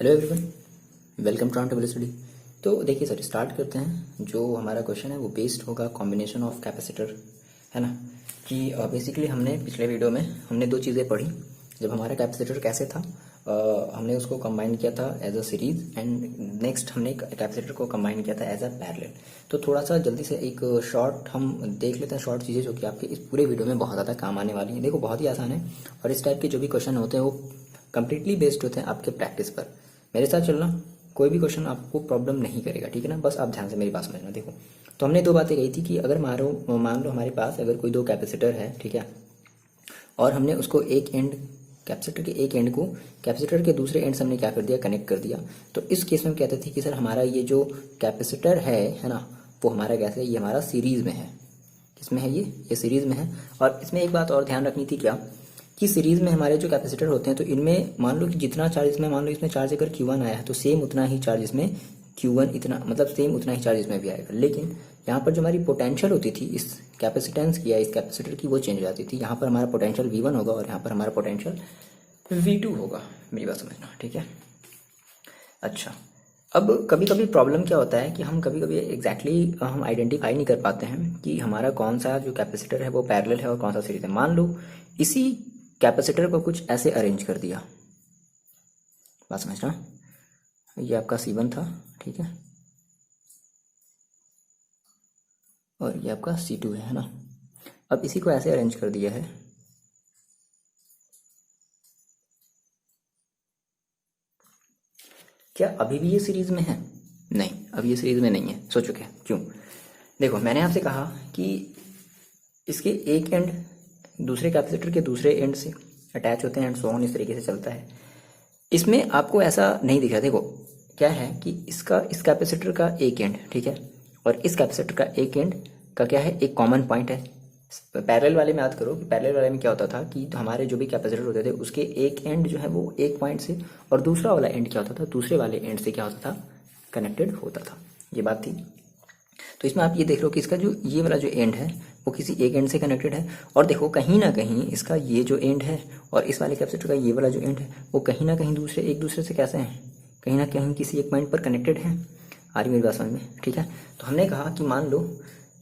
Hello everyone, welcome to out study. तो देखिए sir, start करते हैं। जो हमारा क्वेश्चन है वो बेस्ड होगा कॉम्बिनेशन ऑफ कैपेसिटर, है ना। कि बेसिकली हमने पिछले वीडियो में हमने दो चीज़ें पढ़ी। जब हमारा कैपेसिटर कैसे था, हमने उसको कंबाइन किया था as a series, and next हमने कैपेसिटर को कंबाइन किया था एज अ पैरेलल। तो थोड़ा सा जल्दी से एक शॉर्ट हम देख लेते हैं, शॉर्ट चीज़ें जो कि आपके इस पूरे वीडियो में बहुत ज़्यादा काम आने वाली हैं। देखो, बहुत ही आसान है और इस टाइप के जो भी क्वेश्चन होते हैं वो कंप्लीटली बेस्ड होते हैं आपके प्रैक्टिस पर। मेरे साथ चलना, कोई भी क्वेश्चन आपको प्रॉब्लम नहीं करेगा, ठीक है ना। बस आप ध्यान से मेरी बात समझना। देखो, तो हमने दो बातें कही थी कि अगर मान लो हमारे पास अगर कोई दो कैपेसिटर है, ठीक है, और हमने उसको एक एंड, कैपेसिटर के एक एंड को कैपेसिटर के दूसरे एंड से हमने क्या कर दिया, कनेक्ट कर दिया। तो इस केस में हम कहते थे कि सर हमारा ये जो कैपेसिटर है ना, वो हमारा कैसे, ये हमारा सीरीज में है। किसमें है ये सीरीज में है। और इसमें एक बात और ध्यान रखनी थी क्या, कि सीरीज में हमारे जो कैपेसिटर होते हैं, तो इनमें मान लो कि जितना चार्ज इसमें, मान लो इसमें चार्ज अगर Q1 आया है तो सेम उतना ही चार्ज इसमें Q1, इतना मतलब सेम उतना ही चार्ज इसमें भी आएगा। लेकिन यहाँ पर जो हमारी पोटेंशियल होती थी इस कैपेसिटेंस की या इस कैपेसिटर की, वो चेंज हो जाती थी। यहाँ पर हमारा पोटेंशियल V1 होगा और यहाँ पर हमारा पोटेंशियल V2 होगा। मेरी बात समझना, ठीक है। अच्छा, अब कभी कभी प्रॉब्लम क्या होता है कि हम कभी कभी एग्जैक्टली हम आइडेंटिफाई नहीं कर पाते हैं कि हमारा कौन सा जो कैपेसिटर है वो पैरेलल है और कौन सा सीरीज है। मान लो इसी कैपेसिटर को कुछ ऐसे अरेंज कर दिया, बात समझना। ये आपका C1 था, ठीक है, और ये आपका C2 है ना। अब इसी को ऐसे अरेंज कर दिया है, क्या अभी भी ये सीरीज में है? नहीं, अब ये सीरीज में नहीं है। सोचो क्या, क्यों? देखो, मैंने आपसे कहा कि इसके एक एंड दूसरे कैपेसिटर के दूसरे एंड से अटैच होते हैं एंड सो ऑन, इस तरीके से चलता है। इसमें आपको ऐसा नहीं दिख रहा। देखो क्या है कि इसका, इस कैपेसिटर का एक एंड, ठीक है, और इस कैपेसिटर का एक एंड का क्या है, एक कॉमन पॉइंट है। पैरेलल वाले में याद करो कि पैरेलल वाले में क्या होता था कि हमारे जो भी कैपेसिटर होते थे उसके एक एंड जो है वो एक पॉइंट से, और दूसरा वाला एंड क्या होता था, दूसरे वाले एंड से क्या होता था, कनेक्टेड होता था। ये बात थी। तो इसमें आप ये देख लो कि इसका जो ये वाला जो एंड है वो किसी एक एंड से कनेक्टेड है, और देखो कहीं ना कहीं इसका ये जो एंड है और इस वाले कैपेसिटर का ये वाला जो एंड है वो कहीं ना कहीं दूसरे एक दूसरे से कैसे हैं, कहीं ना कहीं किसी एक पॉइंट पर कनेक्टेड है। आ रही मेरी बात समझ में, ठीक है। तो हमने कहा कि मान लो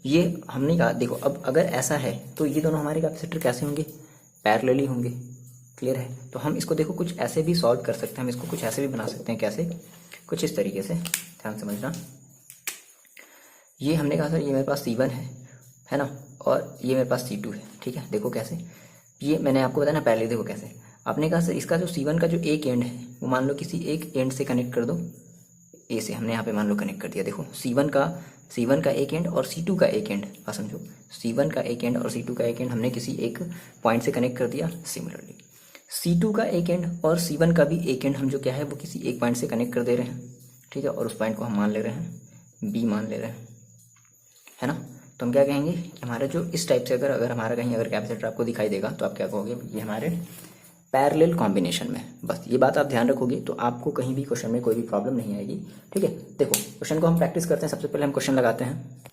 ये, हमने कहा देखो अब अगर ऐसा है तो ये दोनों हमारे कैपेसिटर कैसे होंगे, पैरेलली होंगे। क्लियर है। तो हम इसको देखो कुछ ऐसे भी सॉल्व कर सकते हैं, हम इसको कुछ ऐसे भी बना सकते हैं। कैसे? कुछ इस तरीके से, ध्यान समझना। ये हमने कहा सर ये मेरे पास C1 है ना, और ये मेरे पास C2 है, ठीक है। देखो कैसे, ये मैंने आपको बताया ना पहले। देखो कैसे, आपने कहा सर इसका जो C1 का जो एक एंड है वो मान लो किसी एक एंड से कनेक्ट कर दो, ए से हमने यहाँ पे मान लो कनेक्ट कर दिया। देखो C1 का एक एंड और C2 का एक एंड, बात समझो। C1 का एक एंड और C2 का एक एंड हमने किसी एक पॉइंट से कनेक्ट कर दिया। सिमिलरली C2 का एक एंड और C1 का भी एक एंड हम जो क्या है वो किसी एक पॉइंट से कनेक्ट कर दे रहे हैं, ठीक है, और उस पॉइंट को हम मान ले रहे हैं B मान ले रहे हैं, है ना। तो हम क्या कहेंगे कि हमारा जो इस टाइप से अगर हमारा कहीं अगर कैपेसिटर आपको दिखाई देगा तो आप क्या कहोगे, ये हमारे पैरेलल कॉम्बिनेशन में। बस ये बात आप ध्यान रखोगे तो आपको कहीं भी क्वेश्चन में कोई भी प्रॉब्लम नहीं आएगी, ठीक है। देखो क्वेश्चन को हम प्रैक्टिस करते हैं। सबसे पहले हम क्वेश्चन लगाते हैं।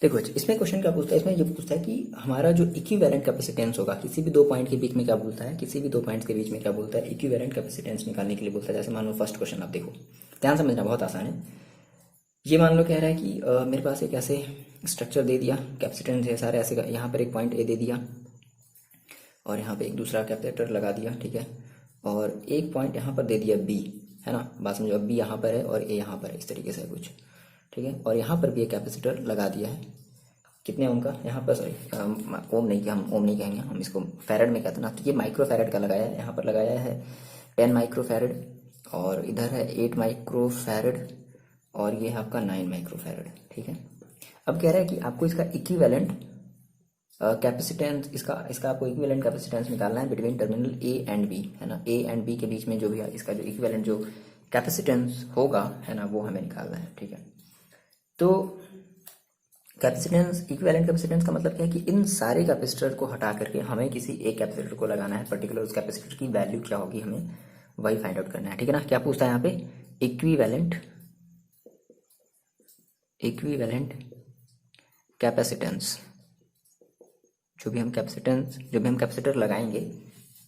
देखो इसमें क्वेश्चन क्या पूछता है, इसमें ये पूछता है कि हमारा जो इक्विवेलेंट कैपेसिटेंस होगा किसी भी दो पॉइंट के बीच में, क्या बोलता है, किसी भी दो पॉइंट्स के बीच में क्या बोलता है, इक्विवेलेंट कैपेसिटेंस निकालने के लिए बोलता है। जैसे मान लो फर्स्ट क्वेश्चन, आप देखो ध्यान समझना, बहुत आसान है। ये मान लो कह रहा है कि मेरे पास एक ऐसे स्ट्रक्चर दे दिया, कैपेसिटेंस है सारे ऐसे, यहाँ पर एक पॉइंट ए दे दिया और यहाँ पे एक दूसरा कैपेसिटर लगा दिया, ठीक है, और एक पॉइंट यहाँ पर दे दिया बी, है ना। बात समझो, अब बी यहाँ पर है और ए यहाँ पर है, इस तरीके से कुछ, ठीक है, और यहाँ पर भी एक कैपेसिटर लगा दिया है। कितने ओम का यहाँ पर, सॉरी ओम नहीं, कि हम ओम नहीं कहेंगे, हम इसको फैरड में कहते हैं ना। तो ये माइक्रो फैरड का लगाया है, यहाँ पर लगाया है 10 माइक्रो फैरड, और इधर है 8 माइक्रो फैरड, और ये है आपका 9 माइक्रो फैरड, ठीक है। अब कह रहा है कि आपको इसका इक्विवेलेंट कैपेसिटेंस, इसका आपको इक्विवेलेंट कैपेसिटेंस निकालना है between terminal A and B, है ना। ए एंड बी के बीच में जो भी है इसका जो इक्विवेलेंट जो कैपेसिटेंस होगा, है ना, वो हमें निकालना है, ठीक है। तो कैपेसिटेंस, इक्विवेलेंट कैपेसिटेंस का मतलब क्या है कि इन सारे कैपेसिटर को हटा करके हमें किसी एक कैपेसिटर को लगाना है। पर्टिकुलर उस कैपेसिटर की वैल्यू क्या होगी हमें वही फाइंड आउट करना है, ठीक है ना। क्या पूछता है यहाँ पे, इक्विवेलेंट कैपेसिटेंस। जो भी हम कैपेसिटर लगाएंगे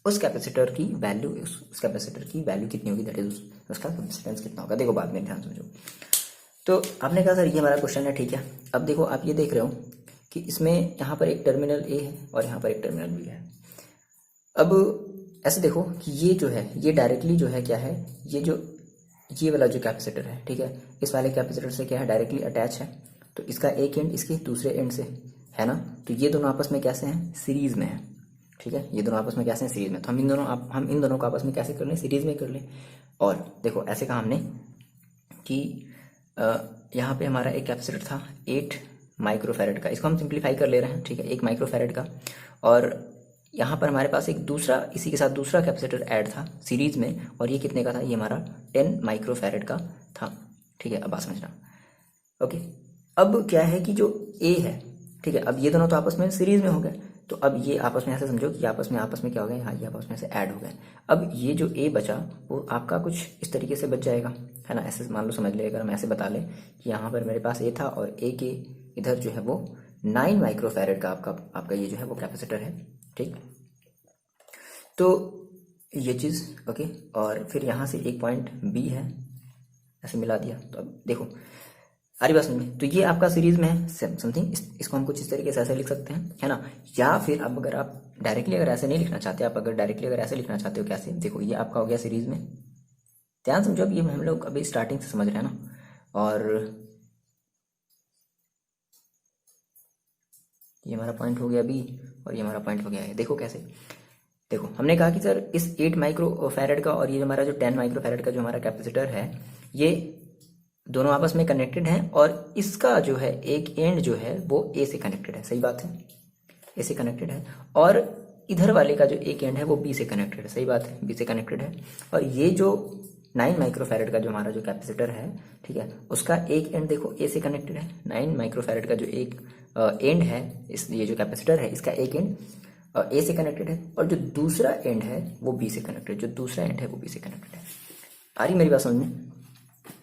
उस कैपेसिटर की वैल्यू, उस कैपेसिटर की वैल्यू कितनी होगी, दैट इज उसका कैपेसिटेंस कितना होगा। देखो बाद में ध्यान समझो। तो आपने कहा सर ये हमारा क्वेश्चन है, ठीक है। अब देखो आप ये देख रहे हो कि इसमें यहाँ पर एक टर्मिनल ए है और यहाँ पर एक टर्मिनल बी है। अब ऐसे देखो कि ये जो है ये डायरेक्टली जो है क्या है, ये वाला जो कैपेसिटर है, ठीक है, इस वाले कैपेसिटर से क्या है डायरेक्टली अटैच है। तो इसका एक एंड इसके दूसरे एंड से है ना, तो ये दोनों आपस में कैसे हैं, सीरीज में है, ठीक है। ये दोनों आपस में कैसे हैं, सीरीज में। तो हम इन दोनों को आपस में कैसे कर लें, सीरीज में कर लें। और देखो ऐसे कहा हमने कि यहाँ पे हमारा एक कैपेसिटर था 8 माइक्रोफैरेड का, इसको हम सिंप्लीफाई कर ले रहे हैं, ठीक है, 1 माइक्रोफैरेड का। और यहाँ पर हमारे पास एक दूसरा इसी के साथ दूसरा कैपेसिटर ऐड था सीरीज में, और ये कितने का था, ये हमारा 10 माइक्रोफैरेड का था, ठीक है। अब बात समझना, ओके। अब क्या है कि जो ए है, ठीक है, अब ये दोनों तो आपस में सीरीज में हो गए, तो अब ये आपस में ऐसे समझो कि आपस में क्या हो गया, हाँ ये आपस में से ऐड हो गए। अब ये जो ए बचा वो आपका कुछ इस तरीके से बच जाएगा, है ना। ऐसे मान लो, समझ ले, अगर हम ऐसे बता लें कि यहाँ पर मेरे पास ए था और ए के इधर जो है वो 9 माइक्रोफैरेड का आपका ये जो है वो कैपेसिटर है, ठीक। तो ये चीज़ ओके। और फिर यहाँ से एक पॉइंट बी है, ऐसे मिला दिया। तो अब देखो आ रही बात समझ में। तो ये आपका सीरीज में है समथिंग, इसको हम कुछ इस तरीके से ऐसे लिख सकते हैं, है ना। या फिर अब अगर आप डायरेक्टली अगर ऐसे नहीं लिखना चाहते, आप अगर डायरेक्टली अगर ऐसे लिखना चाहते हो, कैसे, देखो ये आपका हो गया सीरीज में। ध्यान समझो, अब ये हम लोग अभी स्टार्टिंग से समझ रहे हैं ना। और ये हमारा पॉइंट हो गया बी और ये हमारा पॉइंट हो गया है। देखो कैसे, देखो हमने कहा कि सर इस 8 माइक्रोफैरेड का और ये हमारा जो 10 माइक्रोफैरेड का जो हमारा कैपेसिटर है, ये दोनों आपस में कनेक्टेड हैं, और इसका जो है एक एंड जो है वो ए से कनेक्टेड है, सही बात है, ए से कनेक्टेड है। और इधर वाले का जो एक एंड है वो बी से कनेक्टेड है, सही बात है, बी से कनेक्टेड है। और ये जो 9 माइक्रोफैरेड का जो हमारा जो कैपेसिटर है, ठीक है, उसका एक एंड देखो ए से कनेक्टेड है। 9 माइक्रोफैरेड का जो एक एंड है, ये जो कैपेसिटर है इसका एक एंड ए से कनेक्टेड है, और जो दूसरा एंड है वो बी से कनेक्टेड, जो दूसरा एंड है वो बी से कनेक्टेड है। आ रही मेरी बात समझ में,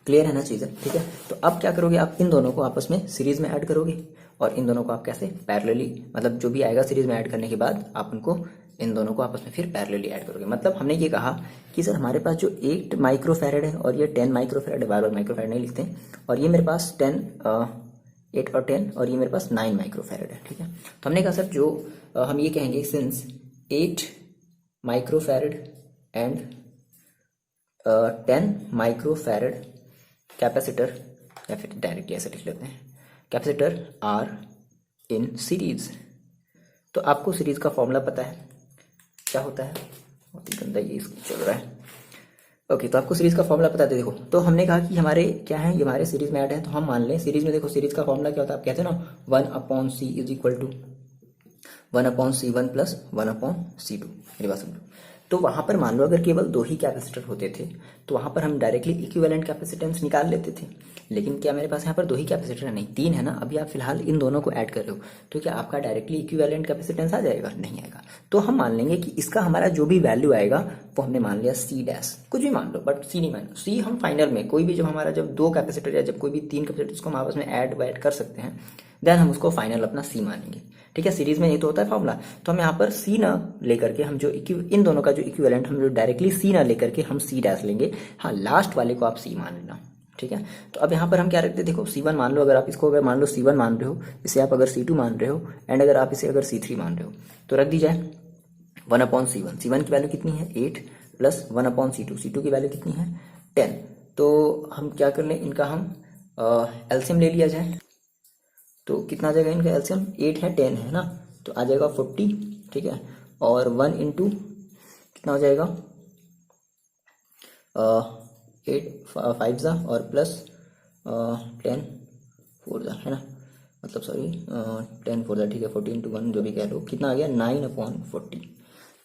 क्लियर है ना चीज़ें, ठीक है। तो अब क्या करोगे, आप इन दोनों को आपस में सीरीज में ऐड करोगे, और इन दोनों को आप कैसे पैरेलली, मतलब जो भी आएगा सीरीज में ऐड करने के बाद आप उनको इन दोनों को आपस में फिर पैरेलली ऐड करोगे। मतलब हमने ये कहा कि सर हमारे पास जो 8 माइक्रोफैरेड है और ये 10 माइक्रोफैरेड है, बार बार माइक्रोफैरेड नहीं लिखते, और ये मेरे पास 8 और 10 और ये मेरे पास 9 माइक्रोफैरेड है, ठीक है। तो हमने कहा सर जो हम ये कहेंगे since 8 microfarad and 10 microfarad capacitor, या फिर डायरेक्टली ऐसे लिख लेते हैं, कैपेसिटर आर इन सीरीज। तो आपको सीरीज का फॉर्मूला पता है क्या होता है, बहुत ही गंदा ये चल रहा है, ओके। तो आपको सीरीज का फॉर्मूला पता है। देखो तो हमने कहा कि हमारे क्या है, ये हमारे सीरीज में ऐड है, तो हम मान लें सीरीज में, देखो सीरीज का फॉर्मूला क्या होता है, आप कहते हैं ना 1/c is equal to 1/c1 plus 1/c2। मेरी बात समझो। तो वहां पर मान लो अगर केवल 2 ही कैपेसिटर होते थे तो वहां पर हम डायरेक्टली इक्विवेलेंट कैपेसिटेंस निकाल लेते थे, लेकिन क्या मेरे पास यहाँ पर 2 ही कैपेसिटर है, नहीं 3 है ना। अभी आप फिलहाल इन दोनों को ऐड कर रहे हो, तो क्या आपका डायरेक्टली इक्विवेलेंट कैपेसिटेंस आ जाएगा, नहीं आएगा। तो हम मान लेंगे कि इसका हमारा जो भी वैल्यू आएगा वो हमने मान लिया सी डैश, कुछ भी मान लो, बट सी नहीं मान लो। सी हम फाइनल में कोई भी जब हमारा जब 2 कैपेसिटर या जब कोई भी 3 कैपेसिटर को हम आपस में ऐड कर सकते हैं, देन हम उसको फाइनल अपना सी मानेंगे, ठीक है। सीरीज में ये तो होता है फॉर्मूला। तो हम यहाँ पर सी ना लेकर के हम जो इन दोनों का जो इक्विवेलेंट हम जो डायरेक्टली सी ना लेकर के हम सी डैश लेंगे, हाँ लास्ट वाले को आप सी मान लेना, ठीक है। तो अब यहाँ पर हम क्या रखते हैं, देखो C1 मान लो, अगर आप इसको अगर मान लो C1 मान रहे हो, इसे आप अगर C2 मान रहे हो, एंड अगर आप इसे अगर C3 मान रहे हो, तो रख दी जाए 1/C1। C1 की वैल्यू कितनी है 8 प्लस 1/C2, C2 की वैल्यू कितनी है 10। तो हम क्या कर लें, इनका हम एलसीएम ले लिया जाए, तो कितना आ जाएगा इनका एलसीएम, 8 है 10 है ना, तो आ जाएगा 40, ठीक है। और 1 इंटू कितना हो जाएगा 8 5 ज़ा और प्लस 10 4 ज़ा, है ना, मतलब सॉरी 10 4 ज़ा, ठीक है, 40 इंटू 1 जो भी कह लो, कितना आ गया 9/40।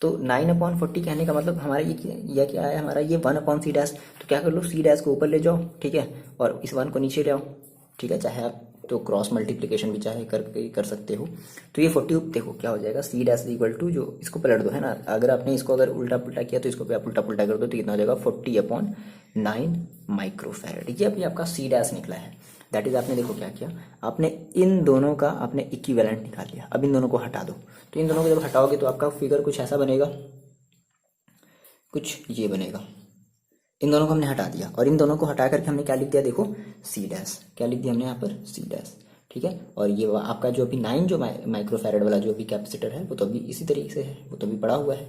तो 9/40 कहने का मतलब हमारा ये क्या है, हमारा ये 1/c डैश। तो क्या कर लो, c डैश को ऊपर ले जाओ, ठीक है, और इस 1 को नीचे ले आओ, ठीक है। चाहे आप तो क्रॉस मल्टीप्लिकेशन भी चाहे कर सकते हो। तो ये 40 देखो क्या हो जाएगा, सी डैश इक्वल टू, जो इसको पलट दो, है ना, अगर आपने इसको अगर उल्टा पुल्टा किया तो इसको भी आप उल्टा पुल्टा कर दो, तो कितना हो जाएगा 40/9 माइक्रोफैरेड। ये अभी आपका सी डैश निकला है। दैट इज आपने देखो क्या किया, आपने इन दोनों का आपने इक्विवेलेंट निकाल लिया। अब इन दोनों को हटा दो, तो इन दोनों को जब हटाओगे तो आपका फिगर कुछ ऐसा बनेगा, कुछ ये बनेगा, इन दोनों को हमने हटा दिया और इन दोनों को हटा करके हमने क्या लिख दिया, देखो सी डैश, क्या लिख दिया हमने यहाँ पर, सी डैश, ठीक है। और ये आपका जो अभी 9 जो माइक्रोफैरेड वाला जो भी कैपेसिटर है वो तो अभी इसी तरीके से है, वो तो अभी पड़ा हुआ है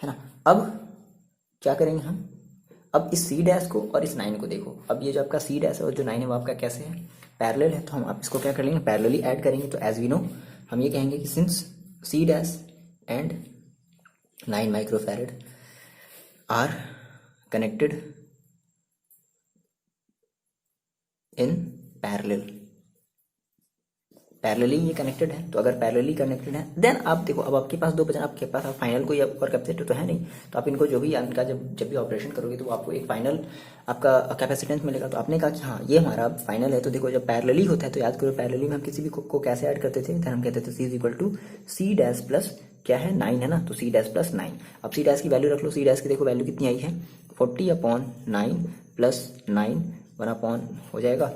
ना। अब क्या करेंगे हम, अब इस सी डैश को और इस 9 को देखो, अब ये जो आपका सी डैश है और जो 9 है वो आपका कैसे है, पैरेलल है, तो हम आप इसको क्या कर लेंगे, पैरेलली ऐड करेंगे। तो एज वी नो हम ये कहेंगे कि since C dash and 9 microfarad are connected in parallel, parallelly ये कनेक्टेड है। तो अगर पैरेलली कनेक्टेड है देन आप देखो, अब आपके पास दो बचन, आपके पास आप फाइनल कोई और कैपेसिटर तो है नहीं, तो आप इनको जो भी इनका जब भी ऑपरेशन करोगे तो आपको एक फाइनल आपका कैपेसिटेंस मिलेगा। तो आपने कहा कि हाँ ये हमारा फाइनल है। तो देखो जब पैरेलली होता है तो याद करो पैरेलली में हम किसी भी को कैसे ऐड करते थे, हम कहते थे C is equal to C dash plus क्या है 9 है ना, तो सी डैश प्लस 9। अब सी डैश की वैल्यू रख लो, सी डैश की देखो वैल्यू कितनी आई है 40/9 प्लस 9 1 हो जाएगा।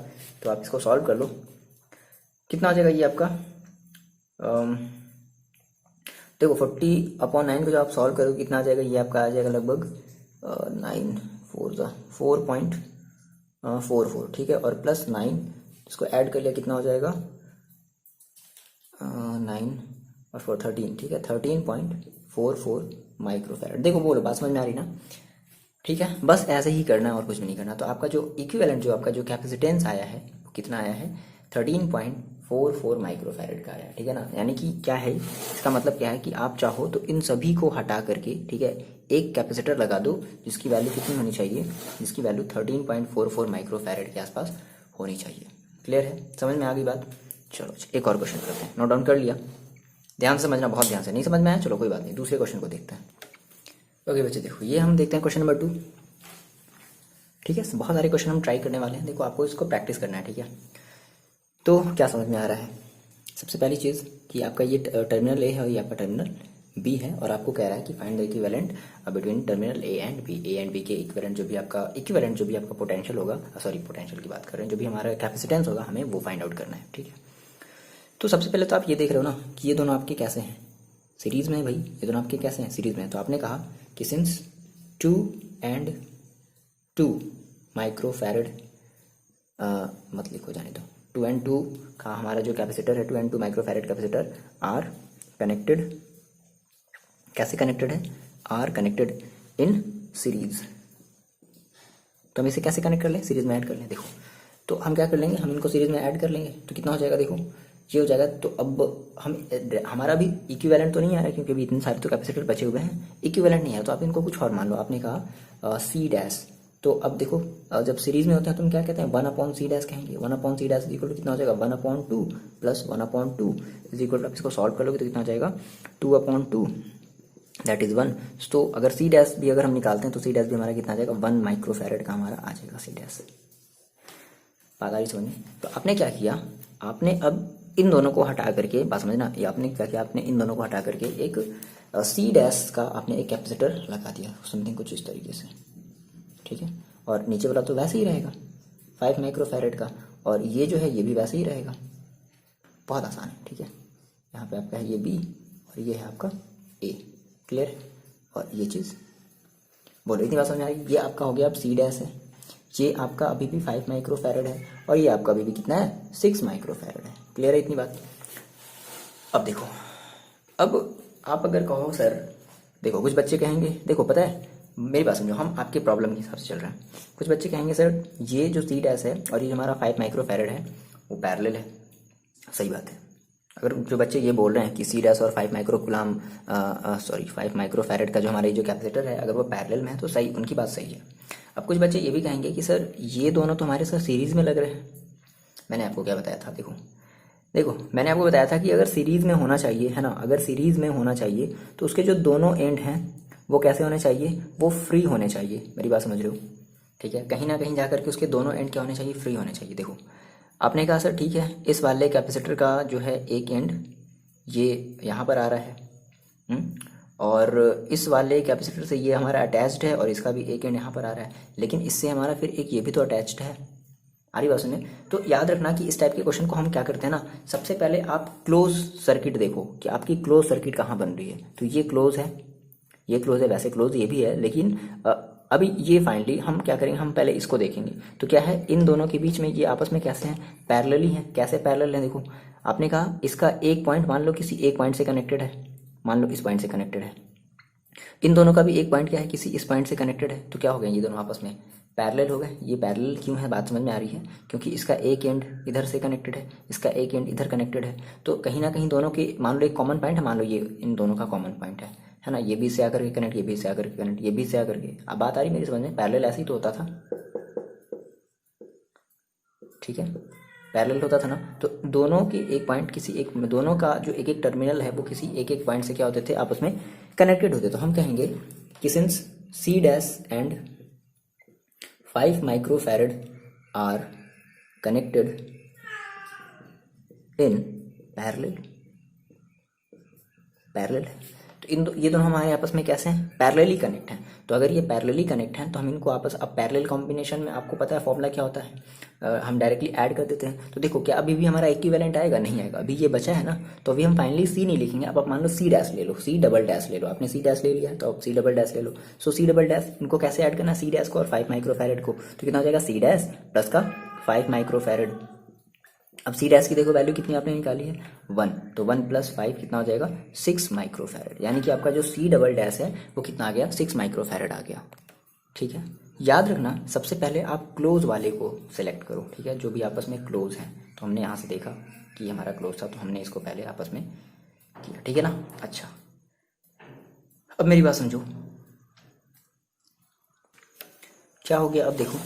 तो आप इसको सॉल्व कर लो, कितना आ जाएगा ये आपका, देखो 40/9 को जब आप सॉल्व करोगे कितना आ जाएगा, ये आपका आ जाएगा लगभग 9 4.44, ठीक है। और प्लस 9 इसको ऐड कर लिया कितना हो जाएगा 9 और 4 13, ठीक है 13.44 माइक्रोफैरेड। देखो बोलो बात समझ में आ रही ना, ठीक है। बस ऐसे ही करना है और कुछ भी नहीं करना। तो आपका जो इक्विवेलेंट जो आपका जो कैपेसिटेंस आया है वो कितना आया है 13.44 माइक्रोफैरेड का आया, ठीक है ना। यानी कि क्या है इसका मतलब क्या है कि आप चाहो तो इन सभी को हटा करके, ठीक है, एक कैपेसिटर लगा दो जिसकी वैल्यू कितनी होनी चाहिए, जिसकी वैल्यू 13.44 माइक्रोफैरेड के आसपास होनी चाहिए। क्लियर है, समझ में आ गई बात। चलो एक और क्वेश्चन करते हैं, नोट डाउन कर लिया, ध्यान से समझना, बहुत ध्यान से। नहीं समझ में आया चलो कोई बात नहीं, दूसरे क्वेश्चन को देखते हैं। ओके बच्चे देखो ये हम देखते हैं क्वेश्चन नंबर 2, ठीक है। बहुत सारे क्वेश्चन हम ट्राई करने वाले हैं, देखो आपको इसको प्रैक्टिस करना है, ठीक है। तो क्या समझ में आ रहा है, सबसे पहली चीज़ कि आपका ये टर्मिनल ए है और ये आपका टर्मिनल बी है, और आपको कह रहा है कि find the equivalent between terminal A and B के इक्विवेलेंट जो भी आपका पोटेंशियल होगा, सॉरी पोटेंशियल की बात कर रहे हैं, जो भी हमारा कैपेसिटेंस होगा हमें वो फाइंड आउट करना है, ठीक है। तो सबसे पहले तो आप ये देख रहे हो ना कि ये दोनों आपके कैसे हैं, सीरीज में है भाई, ये दोनों आपके कैसे हैं, सीरीज में है। तो आपने कहा कि सिंस 2 and 2 माइक्रोफैरेड, मत लिखो जाने दो, 2 and 2 का हमारा जो कैपेसिटर है 2 and 2 microfarad capacitor are connected, कैसे कनेक्टेड है, आर कनेक्टेड इन सीरीज। तो हम इसे कैसे कनेक्ट कर लें, सीरीज में ऐड कर लें। देखो तो हम क्या कर लेंगे, हम इनको सीरीज में ऐड कर लेंगे, तो कितना हो जाएगा, देखो ये हो जाएगा। तो अब हमारा भी इक्विवेलेंट तो नहीं आ रहा है क्योंकि अभी इतने सारे तो कैपेसिटर बचे हुए हैं, इक्विवेलेंट नहीं है, तो आप इनको कुछ और मान लो। आपने कहा सी डैश, तो अब देखो जब सीरीज में होता है तो हम क्या कहते हैं 1/c डैश कहेंगे, 1/c डैश इक्वल टू कितना हो जाएगा 1/2 प्लस 1/2 इज इक्वल टू, आप इसको सॉल्व कर लोगे तो कितना हो जाएगा 2/2 दैट इज 1। तो अगर सी डैश भी अगर हम निकालते हैं तो सी डैश भी हमारा कितना आ जाएगा 1 माइक्रोफैरेड का हमारा आ जाएगा सी डैश। बात आ रही समझ में। तो आपने क्या किया, आपने अब इन दोनों को हटा करके, बात समझना, ये आपने क्या किया, आपने इन दोनों को हटा करके एक सी डैश का आपने एक कैपेसिटर लगा दिया, समथिंग कुछ इस तरीके से, ठीक है। और नीचे वाला तो वैसे ही रहेगा 5 माइक्रोफैरेड का, और ये जो है ये भी वैसे ही रहेगा, बहुत आसान है, ठीक है। यहाँ पे आपका है ये बी और ये है आपका ए, क्लियर है। और ये चीज़ बोलो, इतनी बात समझ आ रही। ये आपका हो गया अब सी डैश है, ये आपका अभी भी 5 माइक्रोफैरेड है, और ये आपका अभी भी कितना है 6 माइक्रोफैरेड है, क्लियर है इतनी बात। अब देखो, अब आप अगर कहो सर, देखो कुछ बच्चे कहेंगे, देखो पता है मेरी बात समझो, हम आपके प्रॉब्लम के हिसाब से चल रहे हैं। कुछ बच्चे कहेंगे सर ये जो सी डैश है और ये हमारा 5 माइक्रोफैरेड है वो पैरेलल है, सही बात है। अगर जो बच्चे ये बोल रहे हैं कि सी डैश और 5 माइक्रोफैरेड का जो हमारे जो कैपेसिटर है अगर वो पैरेलल में है तो सही, उनकी बात सही है। अब कुछ बच्चे ये भी कहेंगे कि सर ये दोनों तो हमारे साथ सीरीज में लग रहे हैं। मैंने आपको क्या बताया था, देखो मैंने आपको बताया था कि अगर सीरीज में होना चाहिए, है ना, अगर सीरीज में होना चाहिए तो उसके जो दोनों एंड हैं वो कैसे होने चाहिए, वो फ्री होने चाहिए। मेरी बात समझ रहे हो, ठीक है। कहीं ना कहीं जाकर के उसके दोनों एंड क्या होने चाहिए, फ्री होने चाहिए। देखो आपने कहा सर ठीक है, इस वाले कैपेसिटर का जो है एक एंड ये यहाँ पर आ रहा है, और इस वाले कैपेसिटर से ये हमारा अटैच्ड है और इसका भी एक एंड यहाँ पर आ रहा है, लेकिन इससे हमारा फिर एक ये भी तो अटैच्ड है। आ रही बात सुने। तो याद रखना कि इस टाइप के क्वेश्चन को हम क्या करते हैं ना, सबसे पहले आप क्लोज सर्किट देखो कि आपकी क्लोज सर्किट कहाँ बन रही है। तो ये क्लोज है, ये क्लोज है, वैसे क्लोज ये भी है, लेकिन अभी ये फाइनली हम क्या करेंगे, हम पहले इसको देखेंगे। तो क्या है, इन दोनों के बीच में ये आपस में कैसे हैं, पैरेलली हैं। कैसे पैरेलल हैं, देखो आपने कहा इसका एक पॉइंट मान लो किसी एक पॉइंट से कनेक्टेड है, मान लो इस पॉइंट से कनेक्टेड है, इन दोनों का भी एक पॉइंट क्या है, किसी इस पॉइंट से कनेक्टेड है। तो क्या हो गए, ये दोनों आपस में पैरेलल हो गए। ये पैरेलल क्यों है, बात समझ में आ रही है, क्योंकि इसका एक एंड इधर से कनेक्टेड है, इसका एक एंड इधर कनेक्टेड है। तो कहीं ना कहीं दोनों के मान लो एक कॉमन पॉइंट है, मान लो ये इन दोनों का कॉमन पॉइंट है ना। ये भी से आकर के कनेक्ट, ये भी से आकर के कनेक्ट, ये भी से आकर के। अब बात आ रही मेरी समझ में, पैरेलल ऐसे ही तो होता था, ठीक है, पैरेलल होता था ना। तो दोनों के एक पॉइंट किसी एक, दोनों का जो एक एक टर्मिनल है वो किसी एक एक पॉइंट से क्या होते थे, आपस में कनेक्टेड होते। तो हम कहेंगे कि since C dash and 5 microfarad are connected in parallel, parallel है तो ये दोनों हमारे आपस में कैसे हैं, पैरेलली कनेक्ट हैं। तो अगर ये पैरेलली कनेक्ट हैं तो हम इनको आपस, अब पैरेलल कॉम्बिनेशन में आपको पता है फॉर्मूला क्या होता है, हम डायरेक्टली ऐड कर देते हैं। तो देखो क्या अभी भी हमारा इक्विवेलेंट आएगा, नहीं आएगा, अभी ये बचा है ना। तो अभी हम फाइनली सी नहीं लिखेंगे, अब आप मान लो सी डैश ले लो, सी डबल डैश ले लो, आपने सी डैश ले लिया तो अब सी डबल डैश ले लो। सो सी डबल डैश इनको कैसे ऐड करना, सी डैश को और 5 माइक्रोफैरड को, तो कितना हो जाएगा, सी डैश प्लस का 5 माइक्रोफैरड। अब सी डैश की देखो वैल्यू कितनी आपने निकाली है, 1, तो 1 + 5 कितना हो जाएगा, 6 माइक्रोफैरड। यानी कि आपका जो सी डबल डैश है वो कितना आ गया, 6 माइक्रोफैरड आ गया, ठीक है। याद रखना सबसे पहले आप क्लोज वाले को सिलेक्ट करो, ठीक है, जो भी आपस में क्लोज है। तो हमने यहाँ से देखा कि हमारा क्लोज था, तो हमने इसको पहले आपस में किया, ठीक है ना। अच्छा, अब मेरी बात समझो, क्या हो गया, अब देखो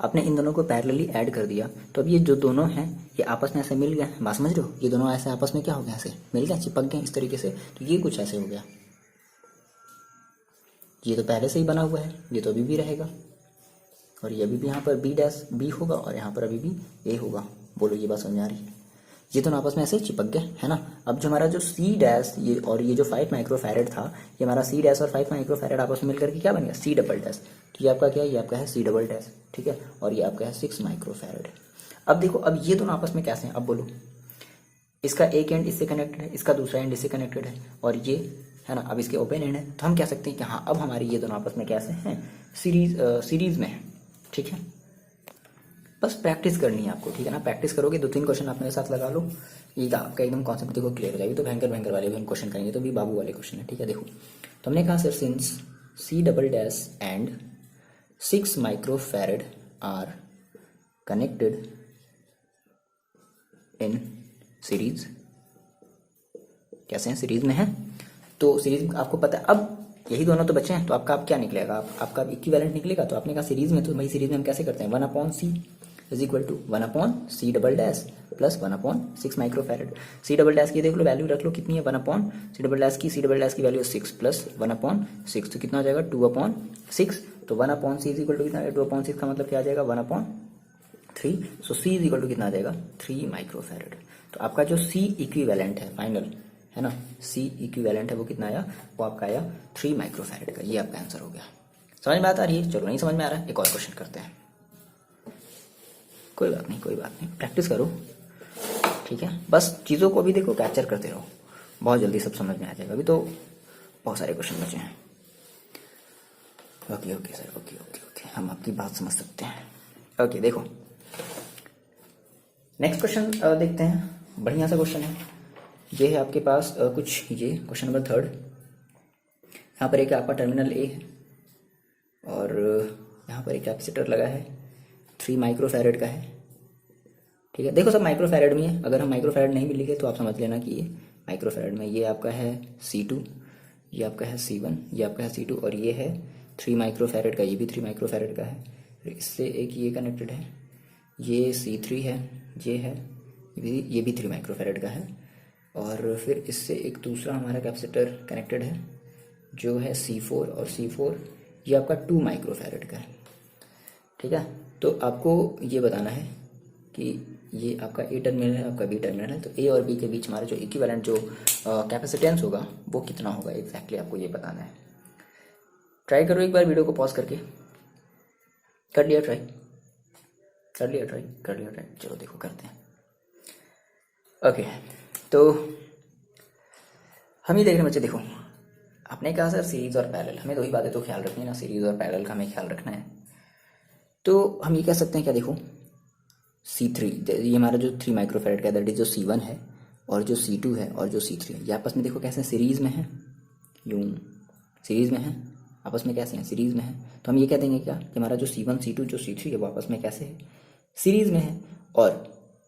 आपने इन दोनों को पैरेलली ऐड कर दिया, तो अब ये जो दोनों हैं ये आपस में ऐसे मिल गए, बात समझ रहे हो, ये दोनों ऐसे आपस में क्या हो गया, ऐसे मिल गए, चिपक गए इस तरीके से। तो ये कुछ ऐसे हो गया, ये तो पहले से ही बना हुआ है, ये तो अभी भी रहेगा, और ये अभी भी यहाँ पर बी डैश बी होगा और यहाँ पर अभी भी ए होगा। बोलो ये बात समझ आ रही है, ये दोनों आपस में ऐसे चिपक गए, है ना। अब जो हमारा जो सी डैश ये और ये जो 5 माइक्रोफैरड था, ये हमारा सी डैश और 5 माइक्रोफैरड आपस में मिलकर के क्या बन गया, सी डबल डैश। तो ये आपका क्या है, ये आपका है सी डबल डैश, ठीक है, और ये आपका है 6 माइक्रोफैरड। अब देखो अब ये दोनों आपस में कैसे हैं, अब बोलो, इसका एक एंड इससे कनेक्टेड है, इसका दूसरा एंड इससे कनेक्टेड है, और ये है ना, अब इसके ओपन एंड है। तो हम कह सकते हैं कि हाँ अब हमारी ये दोनों आपस में कैसे हैं, सीरीज में है, ठीक है। बस प्रैक्टिस करनी है आपको, ठीक है ना। प्रैक्टिस करोगे, 2-3 क्वेश्चन आप मेरे साथ लगा लो, ये आपका एकदम कॉन्सेप्ट देखो क्लियर हो जाएगी। तो भयंकर भयंकर वाले भी हम क्वेश्चन करेंगे, तो भी बाबू वाले क्वेश्चन है, ठीक है। देखो तो हमने कहा sir since C double dash and 6 microfarad are connected in series, कैसे हैं, सीरीज में है। तो सीरीज आपको पता है, अब यही दोनों तो बचे हैं, तो आपका अब क्या निकलेगा, आपका इक्विवेलेंट निकलेगा। तो आपने कहा सीरीज में, तो भाई सीरीज में हम कैसे करते हैं, 1/c is equal to 1/c double dash plus 1/6 microfarad. C double dash की देख लो वैल्यू रख लो कितनी है, 1/c डबल डैश की, सी डबल डैश की वैल्यू 6 प्लस 1/6, तो कितना हो जाएगा 2/6। तो 1/c इज इक्वल टू कितना है, 2/6 का मतलब क्या आ जाएगा 1/3। सो c इज इक्वल टू कितना आ जाएगा 3 माइक्रोफैरड। तो आपका जो c इक्विवेलेंट है फाइनल, है ना, C इक्विवेलेंट है वो कितना आया, वो आपका आया 3 माइक्रोफैरड का। ये आपका आंसर हो गया। समझ में आता रही है, चलो नहीं समझ में आ रहा है, एक और क्वेश्चन करते हैं। कोई बात नहीं, कोई बात नहीं, प्रैक्टिस करो, ठीक है। बस चीज़ों को भी देखो, कैप्चर करते रहो, बहुत जल्दी सब समझ में आ जाएगा। अभी तो बहुत सारे क्वेश्चन बचे हैं। Okay okay sir, okay okay okay, हम आपकी बात समझ सकते हैं। ओके देखो नेक्स्ट क्वेश्चन देखते हैं, बढ़िया सा क्वेश्चन है। ये है आपके पास कुछ, ये क्वेश्चन नंबर 3। यहाँ पर एक आपका टर्मिनल ए है और यहाँ पर एक कैपेसिटर लगा है, 3 माइक्रोफैरड का है, ठीक है। देखो सब माइक्रोफैरड में है, अगर हम माइक्रोफैरड नहीं भी लिखे तो आप समझ लेना कि ये माइक्रोफैरड में। ये आपका है C2, ये आपका है C1, ये आपका है C2, और ये है 3 माइक्रोफैरड का, ये भी 3 माइक्रोफैरड का है। फिर इससे एक ये कनेक्टेड है, ये C3 है, ये है, ये भी 3 माइक्रोफैरड का है। और फिर इससे एक दूसरा हमारा कैपेसिटर कनेक्टेड है जो है C4, और C4 ये आपका 2 माइक्रोफैरड का है, ठीक है। तो आपको ये बताना है कि ये आपका ए टर्मिनल है, आपका बी टर्मिनल है, तो ए और बी के बीच हमारा जो इक्विवेलेंट जो कैपेसिटेंस होगा वो कितना होगा, एग्जैक्टली आपको ये बताना है। ट्राई करो एक बार वीडियो को पॉज करके, कर लिया ट्राई, कर लिया ट्राई, कर लिया ट्राई, चलो देखो करते हैं। ओके तो हम ये देख रहे हैं बच्चे, देखो आपने कहा सर सीरीज और पैरेलल, हमें दो ही बातें तो ख्याल रखनी है ना, सीरीज और पैरेलल का हमें ख्याल रखना है। तो हम ये कह सकते हैं क्या, देखो C3, ये हमारा जो 3 माइक्रोफेरेड का दैट इज जो C1 है और जो C2 है और जो C3 है, ये आपस में देखो कैसे सीरीज में है, यूं सीरीज में है, आपस में कैसे हैं, सीरीज में है। तो हम ये कह देंगे क्या कि हमारा जो C1 C2 जो C3 है वो आपस में कैसे है, सीरीज में है। और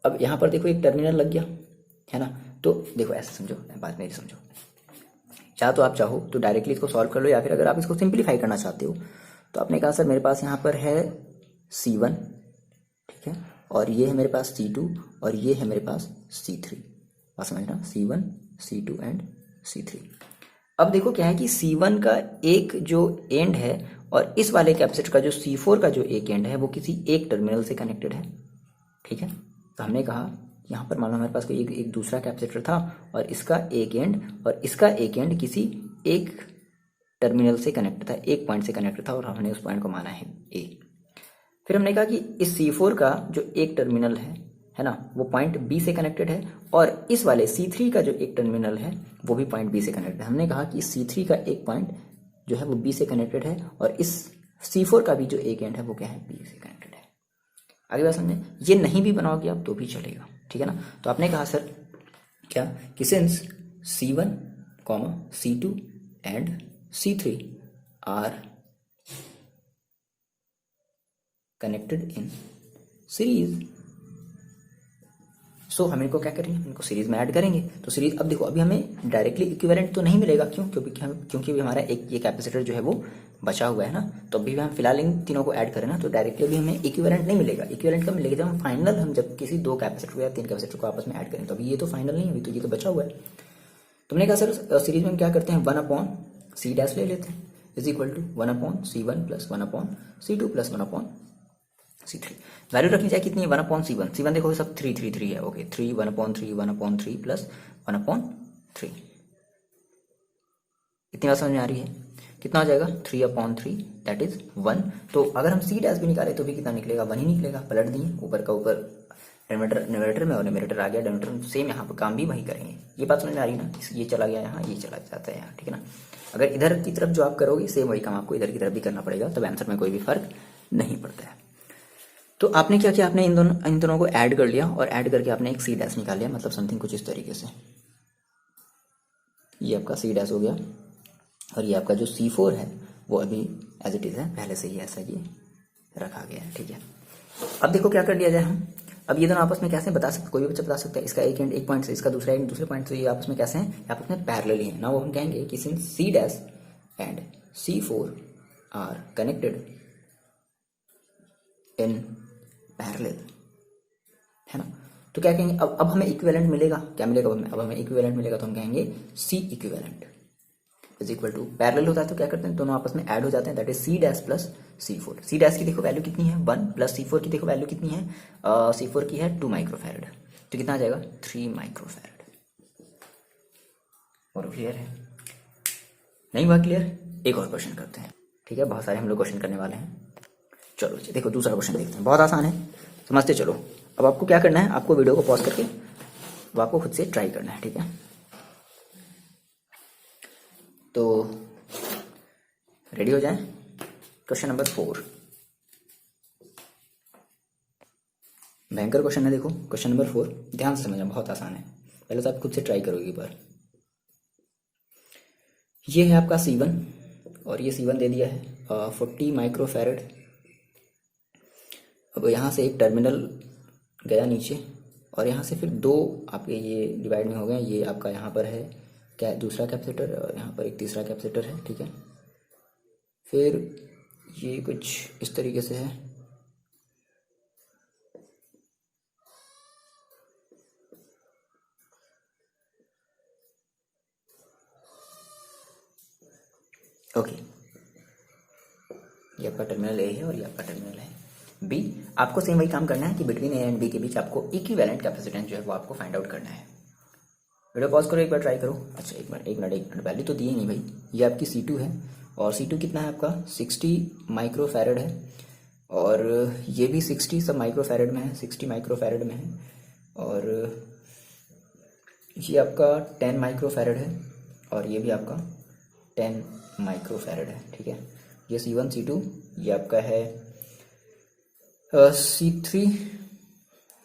अब यहाँ पर देखो एक टर्मिनल लग गया है ना, तो देखो ऐसे समझो, बात मेरी समझो, चाहे तो आप चाहो तो डायरेक्टली इसको सॉल्व कर लो, या फिर अगर आप इसको सिंप्लीफाई करना चाहते हो तो आपने कहा सर मेरे पास यहाँ पर है C1, ठीक है, और ये है मेरे पास C2 और ये है मेरे पास C3, बात समझना, C1 C2 एंड C3। अब देखो क्या है कि C1 का एक जो एंड है और इस वाले कैपेसिटर का जो C4 का जो एक एंड है वो किसी एक टर्मिनल से कनेक्टेड है, ठीक है। तो हमने कहा यहाँ पर मान लो हमारे पास कोई एक दूसरा कैपेसिटर था और इसका एक एंड और इसका एक एंड किसी एक टर्मिनल से कनेक्ट था, एक पॉइंट से कनेक्ट था और हमने उस पॉइंट को माना है A। फिर हमने कहा कि इस C4 का जो एक टर्मिनल है ना, वो पॉइंट B से कनेक्टेड है और इस वाले C3 का जो एक टर्मिनल है वो भी पॉइंट B से कनेक्टेड है। हमने कहा कि C3 का एक पॉइंट जो है वो B से कनेक्टेड है और इस C4 का भी जो एक एंड है वो क्या है, B से कनेक्टेड है। आगे बात समझे, ये नहीं भी बनाओगे आप तो भी चलेगा, ठीक है ना। तो आपने कहा सर क्या कि since C1, C2 and C3 are connected in series, so हम इनको क्या करेंगे, इनको सीरीज में ऐड करेंगे। तो सीरीज, अब देखो अभी हमें डायरेक्टली इक्विवेलेंट तो नहीं मिलेगा, क्यों, क्योंकि अभी हमारा एक ये कैपेसिटर जो है वो बचा हुआ है ना, तो अभी हम फिलहाल इन तीनों को ऐड करें ना तो डायरेक्टली अभी हमें इक्विवेलेंट नहीं मिलेगा। इक्विवेलेंट कब मिलेगा, जब हम फाइनल, हम जब किसी 2 कैपेसिटर या 3 कैपेसिटर को आपस में ऐड करें, तो अभी ये तो फाइनल नहीं है, अभी तो ये तो बचा हुआ है। तुमने कहा सर सीरीज में हम क्या करते हैं, 1/C' ले लेते हैं is equal to 1/C1 plus 1/C2 plus 1/C3। Value रखनी चाहिए कितनी है, 1/C1, C1 देखो सब 3 है, ओके 3 1/3 प्लस 1/3। इतनी बात समझ में आ रही है, कितना हो जाएगा 3/3 दैट इज 1। तो अगर हम C' भी निकाले तो भी कितना निकलेगा, 1 ही निकलेगा। पलट दिए ऊपर का ऊपर न्यूमरेटर में और न्यूमरेटर आ गया डिनोमिनेटर, सेम यहाँ पर काम भी वही करेंगे। ये बात समझ में आ रही है ना, ये चला गया यहाँ, ये चला जाता है यहाँ, ठीक है ना। अगर इधर की तरफ जो आप करोगे सेम वही काम आपको इधर की तरफ भी करना पड़ेगा, तब आंसर में कोई भी फर्क नहीं पड़ता है। तो आपने क्या किया, आपने इन दोनों को ऐड कर लिया और ऐड करके आपने एक C' निकाल लिया, मतलब समथिंग कुछ इस तरीके से, ये आपका C' हो गया और ये आपका जो C4 है वो अभी एज इट इज है, पहले से ही ऐसा ये रखा गया है, ठीक है। अब देखो क्या कर लिया जाए हम, अब ये दोनों आपस में कैसे बता सकते, कोई भी बच्चा बता सकता है, इसका एक एंड एक पॉइंट से, इसका दूसरा एंड दूसरे पॉइंट से, ये आपस में कैसे हैं, आपस में पैरेलल ही है ना। वो हम कहेंगे कि since C' and C4 are connected in parallel, है ना। तो क्या कहेंगे, अब हमें इक्विवेलेंट मिलेगा, क्या मिलेगा अब हमें इक्विवेलेंट मिलेगा, तो हम कहेंगे C equivalent is equal to, parallel होता है तो क्या करते हैं, दोनों आपस में ऐड हो जाते हैं, that is C' plus C4। C' की देखो वैल्यू कितनी है 1 प्लस C4 की देखो वैल्यू कितनी है, C4 की है 2 माइक्रोफैरड, तो कितना आ जाएगा 3 माइक्रोफैरड। और क्लियर है, नहीं हुआ क्लियर, एक और क्वेश्चन करते हैं, ठीक है, बहुत सारे हम लोग क्वेश्चन करने वाले हैं। चलो देखो दूसरा क्वेश्चन देखते हैं, बहुत आसान है, समझते चलो। अब आपको क्या करना है, आपको वीडियो को पॉज करके अब आपको खुद से ट्राई करना है, ठीक है। तो रेडी हो जाए, क्वेश्चन नंबर 4, भयंकर क्वेश्चन है, देखो क्वेश्चन नंबर 4, ध्यान से समझना, बहुत आसान है, पहले तो आप खुद से ट्राई करोगे एक बार। ये है आपका C1 और ये C1 दे दिया है 40 माइक्रोफैरड। अब यहाँ से एक टर्मिनल गया नीचे और यहाँ से फिर 2 आपके ये डिवाइड में हो गए, ये आपका यहाँ पर है क्या दूसरा कैपेसिटर और यहाँ पर एक तीसरा कैपेसिटर है, ठीक है। फिर ये कुछ इस तरीके से है, ओके, ये आपका टर्मिनल A है और ये आपका टर्मिनल है B। आपको सेम वही काम करना है कि बिटवीन A एंड B के बीच आपको इक्विवेलेंट कैपेसिटेंस जो है वो आपको फाइंड आउट करना है। वीडियो पॉज करो, एक बार ट्राई करो। अच्छा एक मिनट वैल्यू तो दी नहीं भाई, ये आपकी C2 है और C2 कितना है आपका 60 माइक्रोफैरड है और ये भी 60 सब माइक्रोफैरड में है, 60 माइक्रोफैरड में है और ये आपका 10 माइक्रोफैरड है और ये भी आपका 10 माइक्रोफैरड है, ठीक है। ये C1 C2 ये आपका है C3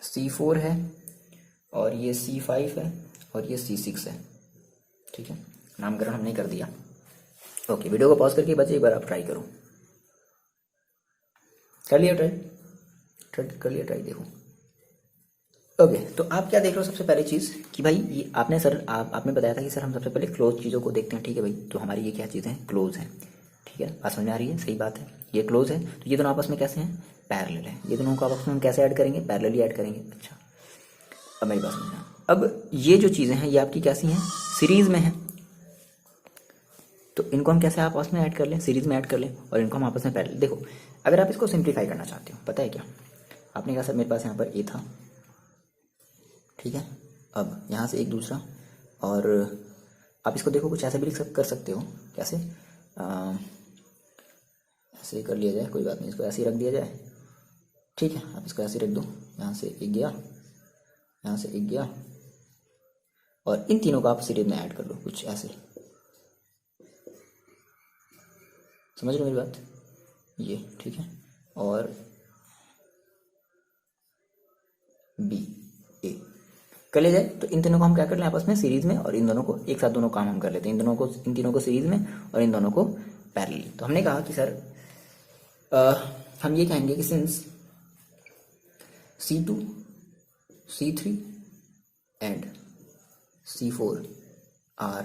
C4 है, और ये C5 है, और ये C6 है, ठीक है। नामकरण हमने कर दिया। ओके, वीडियो को पॉज करके बच्चे एक बार आप ट्राई करो। कर लिया ट्राई देखो। ओके, तो आप क्या देख रहे हो? सबसे पहली चीज़ कि भाई ये आपने आपने बताया था कि सर हम सबसे पहले क्लोज चीज़ों को देखते हैं, ठीक है भाई। तो हमारी ये क्या चीज़ें हैं? क्लोज है, ठीक है। बात समझ में आ रही है? सही बात है, ये क्लोज है। तो ये दोनों आपस में कैसे हैं? पैरेलल है। ये दोनों को आपस में हम कैसे ऐड करेंगे? पैरेलली ऐड करेंगे। अच्छा, अब मेरी बात समझना। अब ये जो चीज़ें हैं ये आपकी कैसी हैं? सीरीज में हैं। तो इनको हम कैसे आपस में ऐड कर लें? सीरीज में ऐड कर लें, और इनको हम आपस में पैरेलल। देखो, अगर आप इसको सिंप्लीफाई करना चाहते हो, पता है क्या, आपने कहा सर मेरे पास यहाँ पर ए था, ठीक है। अब यहाँ से एक दूसरा, और आप इसको देखो कुछ ऐसे भी कर सकते हो। कैसे? ऐसे कर लिया जाए, कोई बात नहीं, इसको ऐसे ही रख दिया जाए, ठीक है। आप इसको ऐसे रख दो, यहाँ से एक गया, यहाँ से एक गया, और इन तीनों को आप सीरीज में ऐड कर लो, कुछ ऐसे। समझ रहे हो मेरी बात? ये ठीक है, और बी ए कर ले जाए। तो इन तीनों को हम क्या कर लें आपस में? सीरीज में, और इन दोनों को एक साथ, दोनों काम हम कर लेते हैं। इन तीनों को सीरीज में, और इन दोनों को पैरेलल। तो हमने कहा कि सर हम ये कहेंगे कि since C2 C3 and C4 are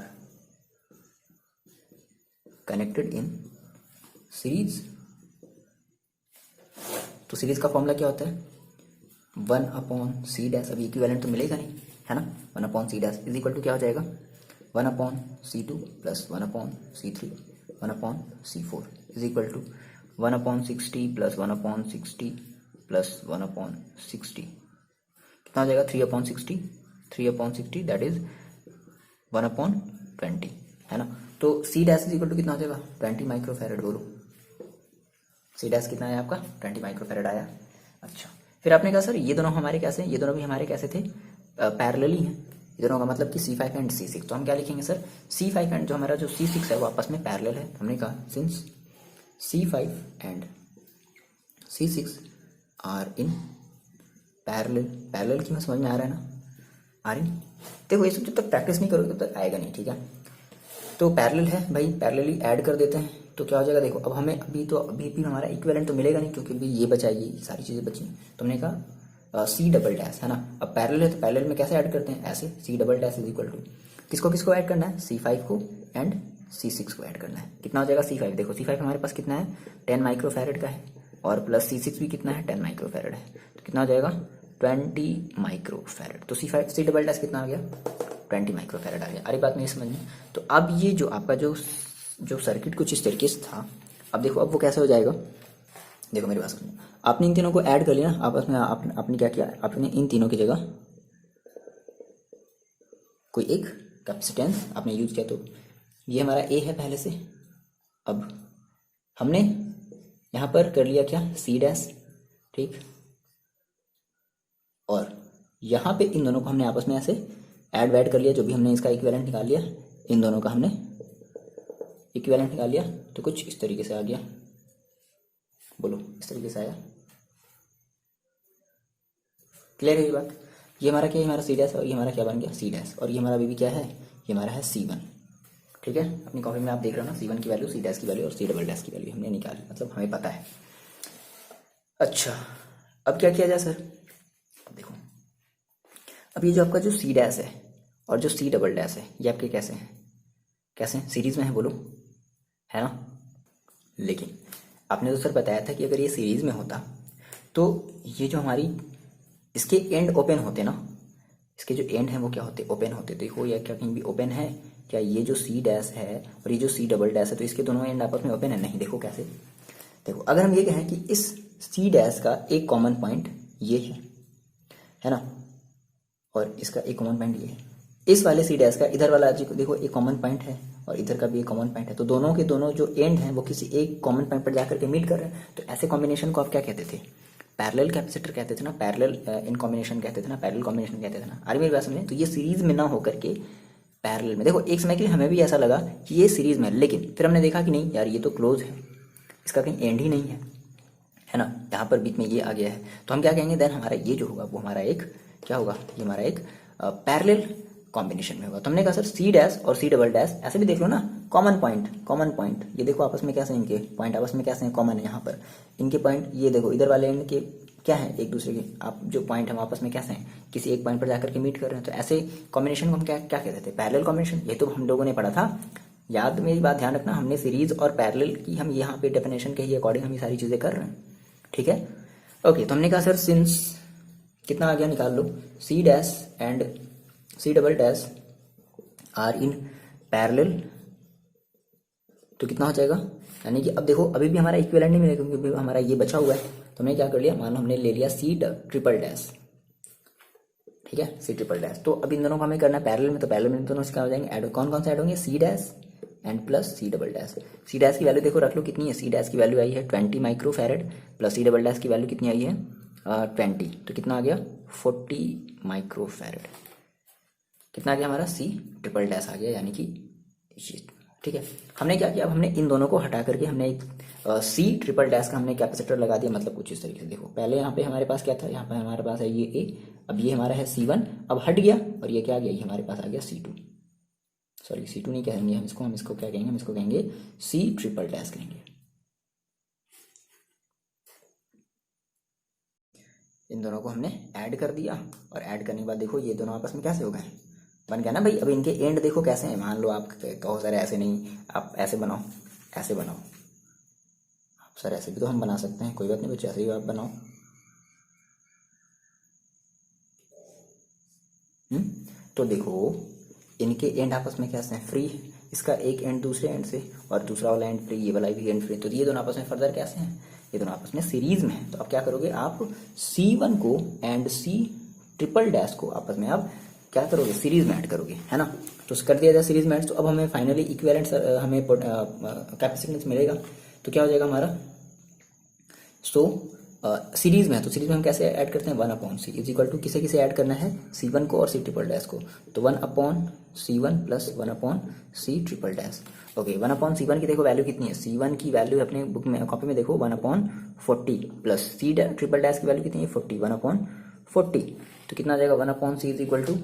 connected in series. तो सीरीज का फॉर्मूला क्या होता है? 1/C dash. अभी इक्विवेलेंट तो मिलेगा नहीं, है ना। 1/C dash is equal to क्या हो जाएगा? 1/C2 plus 1/C3 1/C4 is equal to 1/60 plus 1/60 plus 1/60 कितना हो जाएगा? 3/60 दैट इज 1/20, है ना। तो C dash is equal to कितना हो जाएगा? 20 माइक्रोफैरड। बोलो, C डैश कितना है आपका? 20 माइक्रोफैरड आया। अच्छा, फिर आपने कहा सर ये दोनों हमारे कैसे हैं? ये दोनों भी हमारे कैसे थे? पैरेलल ही हैं। ये दोनों का मतलब कि C5 एंड C6। तो हम क्या लिखेंगे सर? C5 एंड जो हमारा जो C6 है वो आपस में पैरेलल है। हमने कहा since C5 and C6 are in parallel. Parallel की मैं समझ में आ रहा है ना? आ रही? देखो, ये सब जब तक प्रैक्टिस नहीं करोगे तब तक आएगा नहीं, ठीक है। तो पैरेलल है भाई, पैरेलली ऐड कर देते हैं। तो क्या हो जाएगा? देखो, अब हमें अभी भी हमारा इक्विवेलेंट तो मिलेगा नहीं, क्योंकि अभी ये बचा, ये सारी चीज़ें बची। तो हमने कहा C डबल डैश, है ना। अब पैरेलल है तो पैरेलल में कैसे ऐड करते हैं? ऐसे। C double dash is equal to किसको ऐड करना है? C5 को एंड C6 को ऐड करना है। कितना हो जाएगा? C5, देखो C5 हमारे पास कितना है? 10 माइक्रोफैरड का है, और प्लस C6 भी कितना है? 10 माइक्रोफैरड है। तो कितना हो जाएगा? 20 माइक्रोफैरड। तो C डबल डैश कितना आ गया? 20 माइक्रोफैरड आ गया। अरे बात नहीं समझ में? तो अब ये जो आपका जो सर्किट कुछ इस तरीके से था, अब देखो अब वो कैसे हो जाएगा। देखो मेरी बात समझो, आपने इन तीनों को ऐड कर लिया आपस में। आपने क्या किया? आपने इन तीनों की जगह कोई एक कैपेसिटेंस आपने यूज किया। तो ये हमारा ए है पहले से। अब हमने यहाँ पर कर लिया क्या? C डैश, ठीक। और यहाँ पे इन दोनों को हमने आपस में ऐसे ऐड कर लिया, जो भी हमने इसका इक्विवेलेंट निकाल लिया, इन दोनों का हमने इक्विवेलेंट निकाल लिया। तो कुछ इस तरीके से आ गया। बोलो, इस तरीके से आया। क्लियर है ये बात? ये हमारा क्या है? हमारा C डैश, और ये हमारा क्या बन गया? C dash. और ये हमारा भी क्या है? ये हमारा है C1, ठीक है। अपनी कॉपी में आप देख रहे हो ना, C1 की वैल्यू, C डैश की वैल्यू और C डबल डैश की वैल्यू हमने निकाली, मतलब हमें पता है। अच्छा, अब क्या किया जाए सर? अब देखो, अब ये जो आपका जो C डैश है और जो C डबल डैश है, ये आपके कैसे हैं? कैसे हैं? सीरीज में है, बोलो, है ना। लेकिन आपने तो सर बताया था कि अगर ये सीरीज में होता तो ये जो हमारी इसके एंड ओपन होते ना, इसके जो एंड हैं वो क्या होते? ओपन होते। देखो ये क्या कहीं भी ओपन है क्या? ये जो C डैश है और ये जो C डबल डैश है, तो इसके दोनों एंड आपस में ओपन है? नहीं। देखो कैसे? देखो, अगर हम ये कहें कि इस C डैश का एक कॉमन पॉइंट ये है ना, और इसका एक कॉमन पॉइंट ये है, इस वाले C डैश का इधर वाला देखो एक कॉमन पॉइंट है, और इधर का भी एक कॉमन पॉइंट है। तो दोनों के दोनों जो एंड हैं वो किसी एक कॉमन पॉइंट पर जाकर के मीट कर रहे हैं। तो ऐसे कॉम्बिनेशन को आप क्या कहते थे? पैरेलल कैपेसिटर कहते थे ना, पैरेलल इन कॉम्बिनेशन कहते थे ना, पैरेलल कॉम्बिनेशन कहते थे ना। अरे मेरी बात समझे? तो ये सीरीज में ना होकर के पैरेलल में। देखो एक समय के लिए हमें भी ऐसा लगा कि ये सीरीज में है, लेकिन फिर हमने देखा कि नहीं यार ये तो क्लोज है, इसका कहीं एंड ही नहीं है ना, यहाँ पर बीच में ये आ गया है, तो हम क्या कहेंगे देन हमारा ये जो होगा वो हमारा एक क्या होगा, ये हमारा एक पैरेलल कॉम्बिनेशन में होगा। तो हमने कहा सर सी डैश और सी डबल डैश ऐसे भी देख लो ना, कॉमन पॉइंट ये देखो आपस में कैसे, इनके पॉइंट आपस में कैसे हैं, कॉमन है यहाँ पर इनके पॉइंट, ये देखो इधर वाले एंड के क्या है एक दूसरे के, आप जो पॉइंट हम आपस में कैसे हैं, किसी एक पॉइंट पर जाकर के मीट कर रहे हैं, तो ऐसे कॉम्बिनेशन को हम क्या क्या कहते थे, पैरेलल कॉम्बिनेशन। ये तो हम लोगों ने पढ़ा था, याद मेरी बात ध्यान रखना, हमने सीरीज और पैरेलल की हम यहाँ पे डेफिनेशन के ही अकॉर्डिंग हम ये सारी चीजें कर रहे हैं, ठीक है। ओके, तो हमने कहा सर सिंस कितना आ गया निकाल लो, C dash and C double dash are in parallel, तो कितना हो जाएगा, यानी कि अब देखो अभी भी हमारा इक्विवेलेंट नहीं मिलेगा क्योंकि हमारा ये बचा हुआ है, तो हमने क्या कर लिया, मान लो हमने ले लिया सी ट्रिपल डैश, ठीक है, सी ट्रिपल डैश। तो अब इन दोनों को हमें करना है पैरेलल में, तो पैरेलल में दोनों क्या हो जाएंगे ऐड, कौन कौन से ऐड होंगे, C dash and plus C double dash. C dash की वैल्यू देखो रख लो कितनी है, सी डैश की वैल्यू आई है 20 micro farad, plus C double dash की वैल्यू कितनी आई है 20, तो कितना आ गया 40 माइक्रो फैरेड, कितना आ गया हमारा सी ट्रिपल डैश आ गया, यानी कि ये, ठीक है। हमने क्या किया, अब हमने इन दोनों को हटा करके हमने एक सी ट्रिपल डैश का हमने कैपेसिटर लगा दिया, मतलब कुछ इस तरीके से देखो, पहले यहाँ पे हमारे पास क्या था, यहाँ पे हमारे पास है ये ए, अब ये हमारा है C1, अब हट गया और ये क्या आ गया, ये हमारे पास आ गया C2, सॉरी C2 नहीं कहेंगे हम इसको क्या कहेंगे, हम इसको कहेंगे सी ट्रिपल डैश कहेंगे। इन दोनों को हमने ऐड कर दिया और ऐड करने के बाद देखो ये दोनों आपस में कैसे हो गए, बन गया ना भाई। अब इनके एंड देखो कैसे हैं, मान लो आप कहो सर ऐसे नहीं, आप ऐसे बनाओ, ऐसे बनाओ, सर ऐसे भी तो हम बना सकते हैं, कोई बात नहीं बच्चे, ऐसे ही आप बनाओ। तो देखो इनके एंड आपस में कैसे हैं, फ्री, इसका एक एंड दूसरे एंड से और दूसरा वाला एंड फ्री, ये वाला भी एंड फ्री, तो ये दोनों आपस में फर्दर कैसे हैं, ये दोनों आपस में सीरीज में है। तो आप क्या करोगे, आप C1 को एंड सी ट्रिपल डैश को आपस में आप क्या करोगे, सीरीज में ऐड करोगे, है ना। तो कर दिया जाए सीरीज में ऐड, तो अब हमें फाइनली इक्विवेलेंट हमें कैपेसिटेंस मिलेगा, तो क्या हो जाएगा हमारा, सो सीरीज में है, तो सीरीज में हम कैसे ऐड करते हैं, 1/c इज इक्वल टू किसे किसे ऐड करना है, C1 को और सी ट्रिपल डैश को, तो 1/C1 plus 1/c triple dash. Okay, 1/C1 की देखो वैल्यू कितनी है, C1 की वैल्यू अपने बुक में कॉपी में देखो 1/40 प्लस सी ट्रिपल डैश की वैल्यू कितनी है 40, 1/40, तो कितना आ जाएगा 1/c is equal to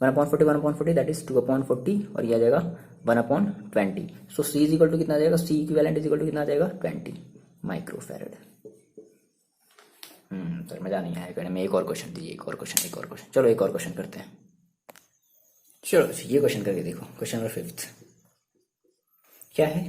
1/40 that is 2/40 और ये आ जाएगा 1/20। So C is equal to कितना आ जाएगा, C equivalent is equal to कितना आ जाएगा 20 माइक्रो फैरेड। सर मजा नहीं आया करने में, एक और क्वेश्चन दीजिए, एक और क्वेश्चन, चलो एक और क्वेश्चन करते हैं। चलो ये क्वेश्चन करके देखो, क्वेश्चन नंबर 5 क्या है,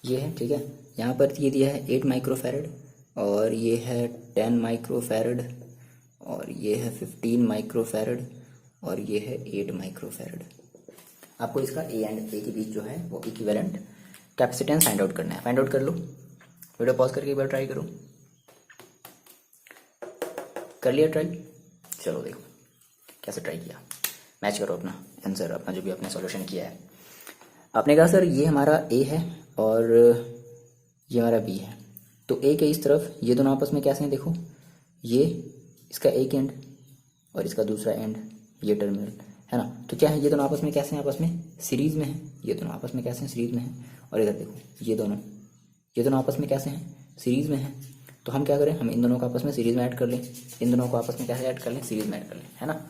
ये है, ठीक है। यहाँ पर ये दिया है 8 माइक्रो फैरेड और ये है 10 माइक्रो फैरेड और ये है 15 माइक्रो फैरेड और ये है 8 माइक्रो फैरेड। आपको इसका ए एंड ए के बीच जो है वो इक्विवेलेंट कैपेसिटेंस फाइंड आउट करना है। फाइंड आउट कर लो, वीडियो पॉज करके एक बार ट्राई करो, कर लिया ट्राई, चलो देखो कैसे ट्राई किया, मैच करो अपना आंसर, अपना जो भी आपने सॉल्यूशन किया है। आपने कहा सर ये हमारा ए है और ये हमारा बी है, तो ए के इस तरफ ये दोनों आपस में कैसे हैं, देखो ये इसका एक एंड और इसका दूसरा एंड, ये टर्मिनल है ना, तो क्या है ये दोनों आपस में कैसे हैं, आपस में सीरीज में है, ये दोनों आपस में कैसे हैं, सीरीज में है। और इधर देखो ये दोनों आपस में कैसे हैं, सीरीज में है। तो हम क्या करें, हम इन दोनों को आपस में सीरीज में ऐड कर लें, इन दोनों को आपस में कैसे ऐड कर लें, सीरीज में ऐड कर लें, है ना।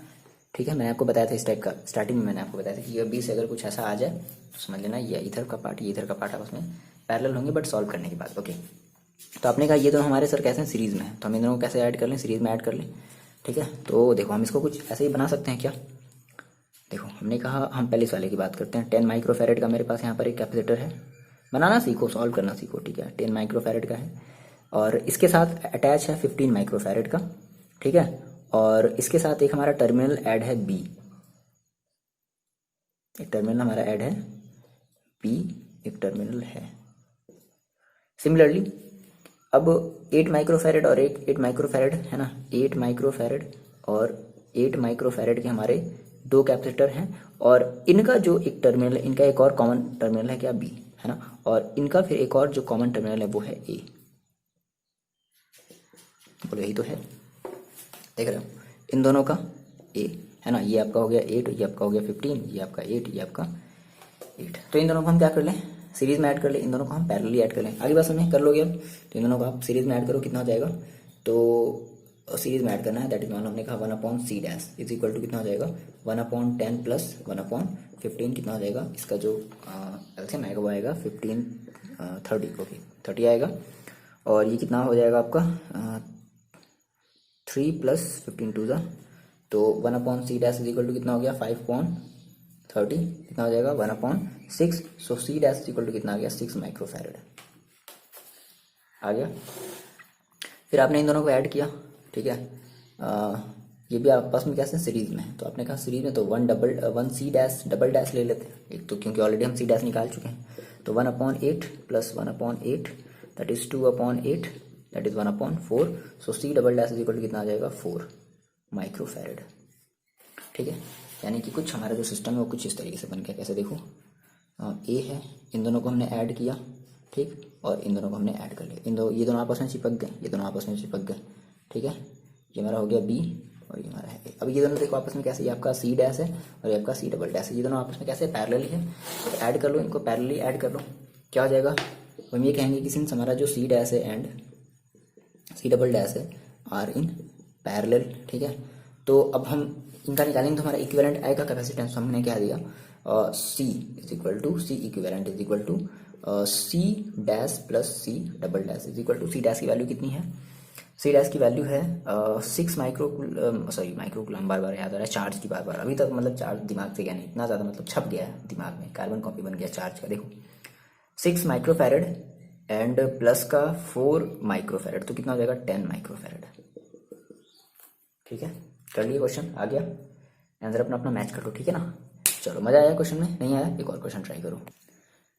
ठीक है, मैंने आपको बताया था इस टाइप का, स्टार्टिंग में मैंने आपको बताया था कि ये बी से अगर कुछ ऐसा आ जाए तो समझ लेना ये इधर का पार्ट, ये इधर का पार्ट आपस में पैरेलल होंगे बट सॉल्व करने के बाद। ओके, तो आपने कहा ये दोनों हमारे सर कैसे हैं, सीरीज में है, तो हम इन दोनों को कैसे ऐड कर लें, सीरीज में ऐड कर लें। ठीक है, तो देखो हम इसको कुछ ऐसे ही बना सकते हैं क्या, देखो हमने कहा हम पहले इस वाले की बात करते हैं, 10 माइक्रो फैरेड का मेरे पास यहाँ पर एक कैपेसिटर है, बनाना सीखो, सॉल्व करना सीखो, ठीक है। 10 माइक्रो फैरेड का है और इसके साथ अटैच है 15 माइक्रो फैरेड का, ठीक है। और इसके साथ एक हमारा टर्मिनल ऐड है बी, एक टर्मिनल हमारा ऐड है बी, एक टर्मिनल है। सिमिलरली अब 8 माइक्रो फैरेड और एक 8 माइक्रो फैरेड है ना, 8 माइक्रो फैरेड और 8 माइक्रो फैरेड के हमारे दो कैपेसिटर हैं और इनका जो एक टर्मिनल है, इनका एक और कॉमन टर्मिनल है क्या, बी, है ना, और इनका फिर एक और जो कॉमन टर्मिनल है वो है ए। बोलो यही तो है, देख रहे हो, इन दोनों का ए, है ना, ये आपका हो गया 8, ये आपका हो गया 15, ये आपका 8, ये आपका 8। तो इन दोनों को हम क्या कर लें, सीरीज में ऐड कर लें, इन दोनों को हम पैरेलली ऐड कर लें। आगे बात समझ कर लोगे अब, तो इन दोनों को आप सीरीज में ऐड करो, कितना हो जाएगा, तो सीरीज में ऐड करना है, दैट इज वन, हमने कहा 1/c इज इक्वल टू कितना हो जाएगा 1/10 प्लस 1/15, कितना हो जाएगा, इसका जो एलसीएम आएगा वो आएगा 15 30, ओके 30 आएगा। और ये कितना हो जाएगा आपका 3 प्लस 15 टू ज़ा, तो 1/c इज इक्वल टू कितना हो गया 5/30, कितना हो जाएगा 1/6, सो c इज इक्वल टू कितना आ गया 6 माइक्रोफैरड आ गया। फिर आपने इन दोनों को ऐड किया, ठीक है, ये भी आपस में कैसे सीरीज में है, तो आपने कहा सीरीज में तो 1c डबल डैश ले लेते हैं एक तो, क्योंकि ऑलरेडी हम c डैश निकाल चुके हैं, तो 1/8 प्लस 1/8 that is 2/8 that is 1/4, so c double dash is equal to कितना आ जाएगा 4 माइक्रोफैरड, ठीक है। यानी कि कुछ हमारा जो सिस्टम है वो कुछ इस तरीके से बन गया, कैसे देखो, ए है, इन दोनों को हमने ऐड किया, ठीक, और इन दोनों को हमने ऐड कर लिया, ये दोनों आपस में चिपक गए, ये दोनों आपस में चिपक गए, ठीक है, ये हमारा हो गया बी और ये हमारा है ए। अब ये दोनों देखो आपस में कैसे, ये आपका सी डैश है और ये आपका सी डबल डैश है, ये दोनों आपस में कैसे पैरेलली है, तो ऐड कर लो, इनको पैरेलली ऐड कर लो, क्या हो जाएगा, हम ये कहेंगे कि सिंस हमारा जो सी डैश है एंड सी डबल डैश है आर इन पैरेलल, ठीक है, तो अब हम इनका निकालेंगे तो हमारा इक्विवेलेंट आएगा कैपेसिटेंस, हमने क्या दिया C is equal to C equivalent is equal to C dash plus C double dash is equal to, C dash की वैल्यू कितनी है, सी डैश की वैल्यू है 6 माइक्रोकूलम, बार बार याद आ रहा है चार्ज की, बार बार अभी तक मतलब चार्ज दिमाग से गया नहीं, इतना ज़्यादा मतलब छप गया है दिमाग में, कार्बन कॉपी बन गया चार्ज का। देखो 6 माइक्रोफैरड एंड प्लस का 4 माइक्रोफैरड, तो कितना हो जाएगा 10 माइक्रोफैरड, ठीक है, कर लिए क्वेश्चन, आ गया आंसर, अपना अपना मैच कर लो, ठीक है ना। चलो मजा आया क्वेश्चन में, नहीं आया एक और क्वेश्चन ट्राई करो,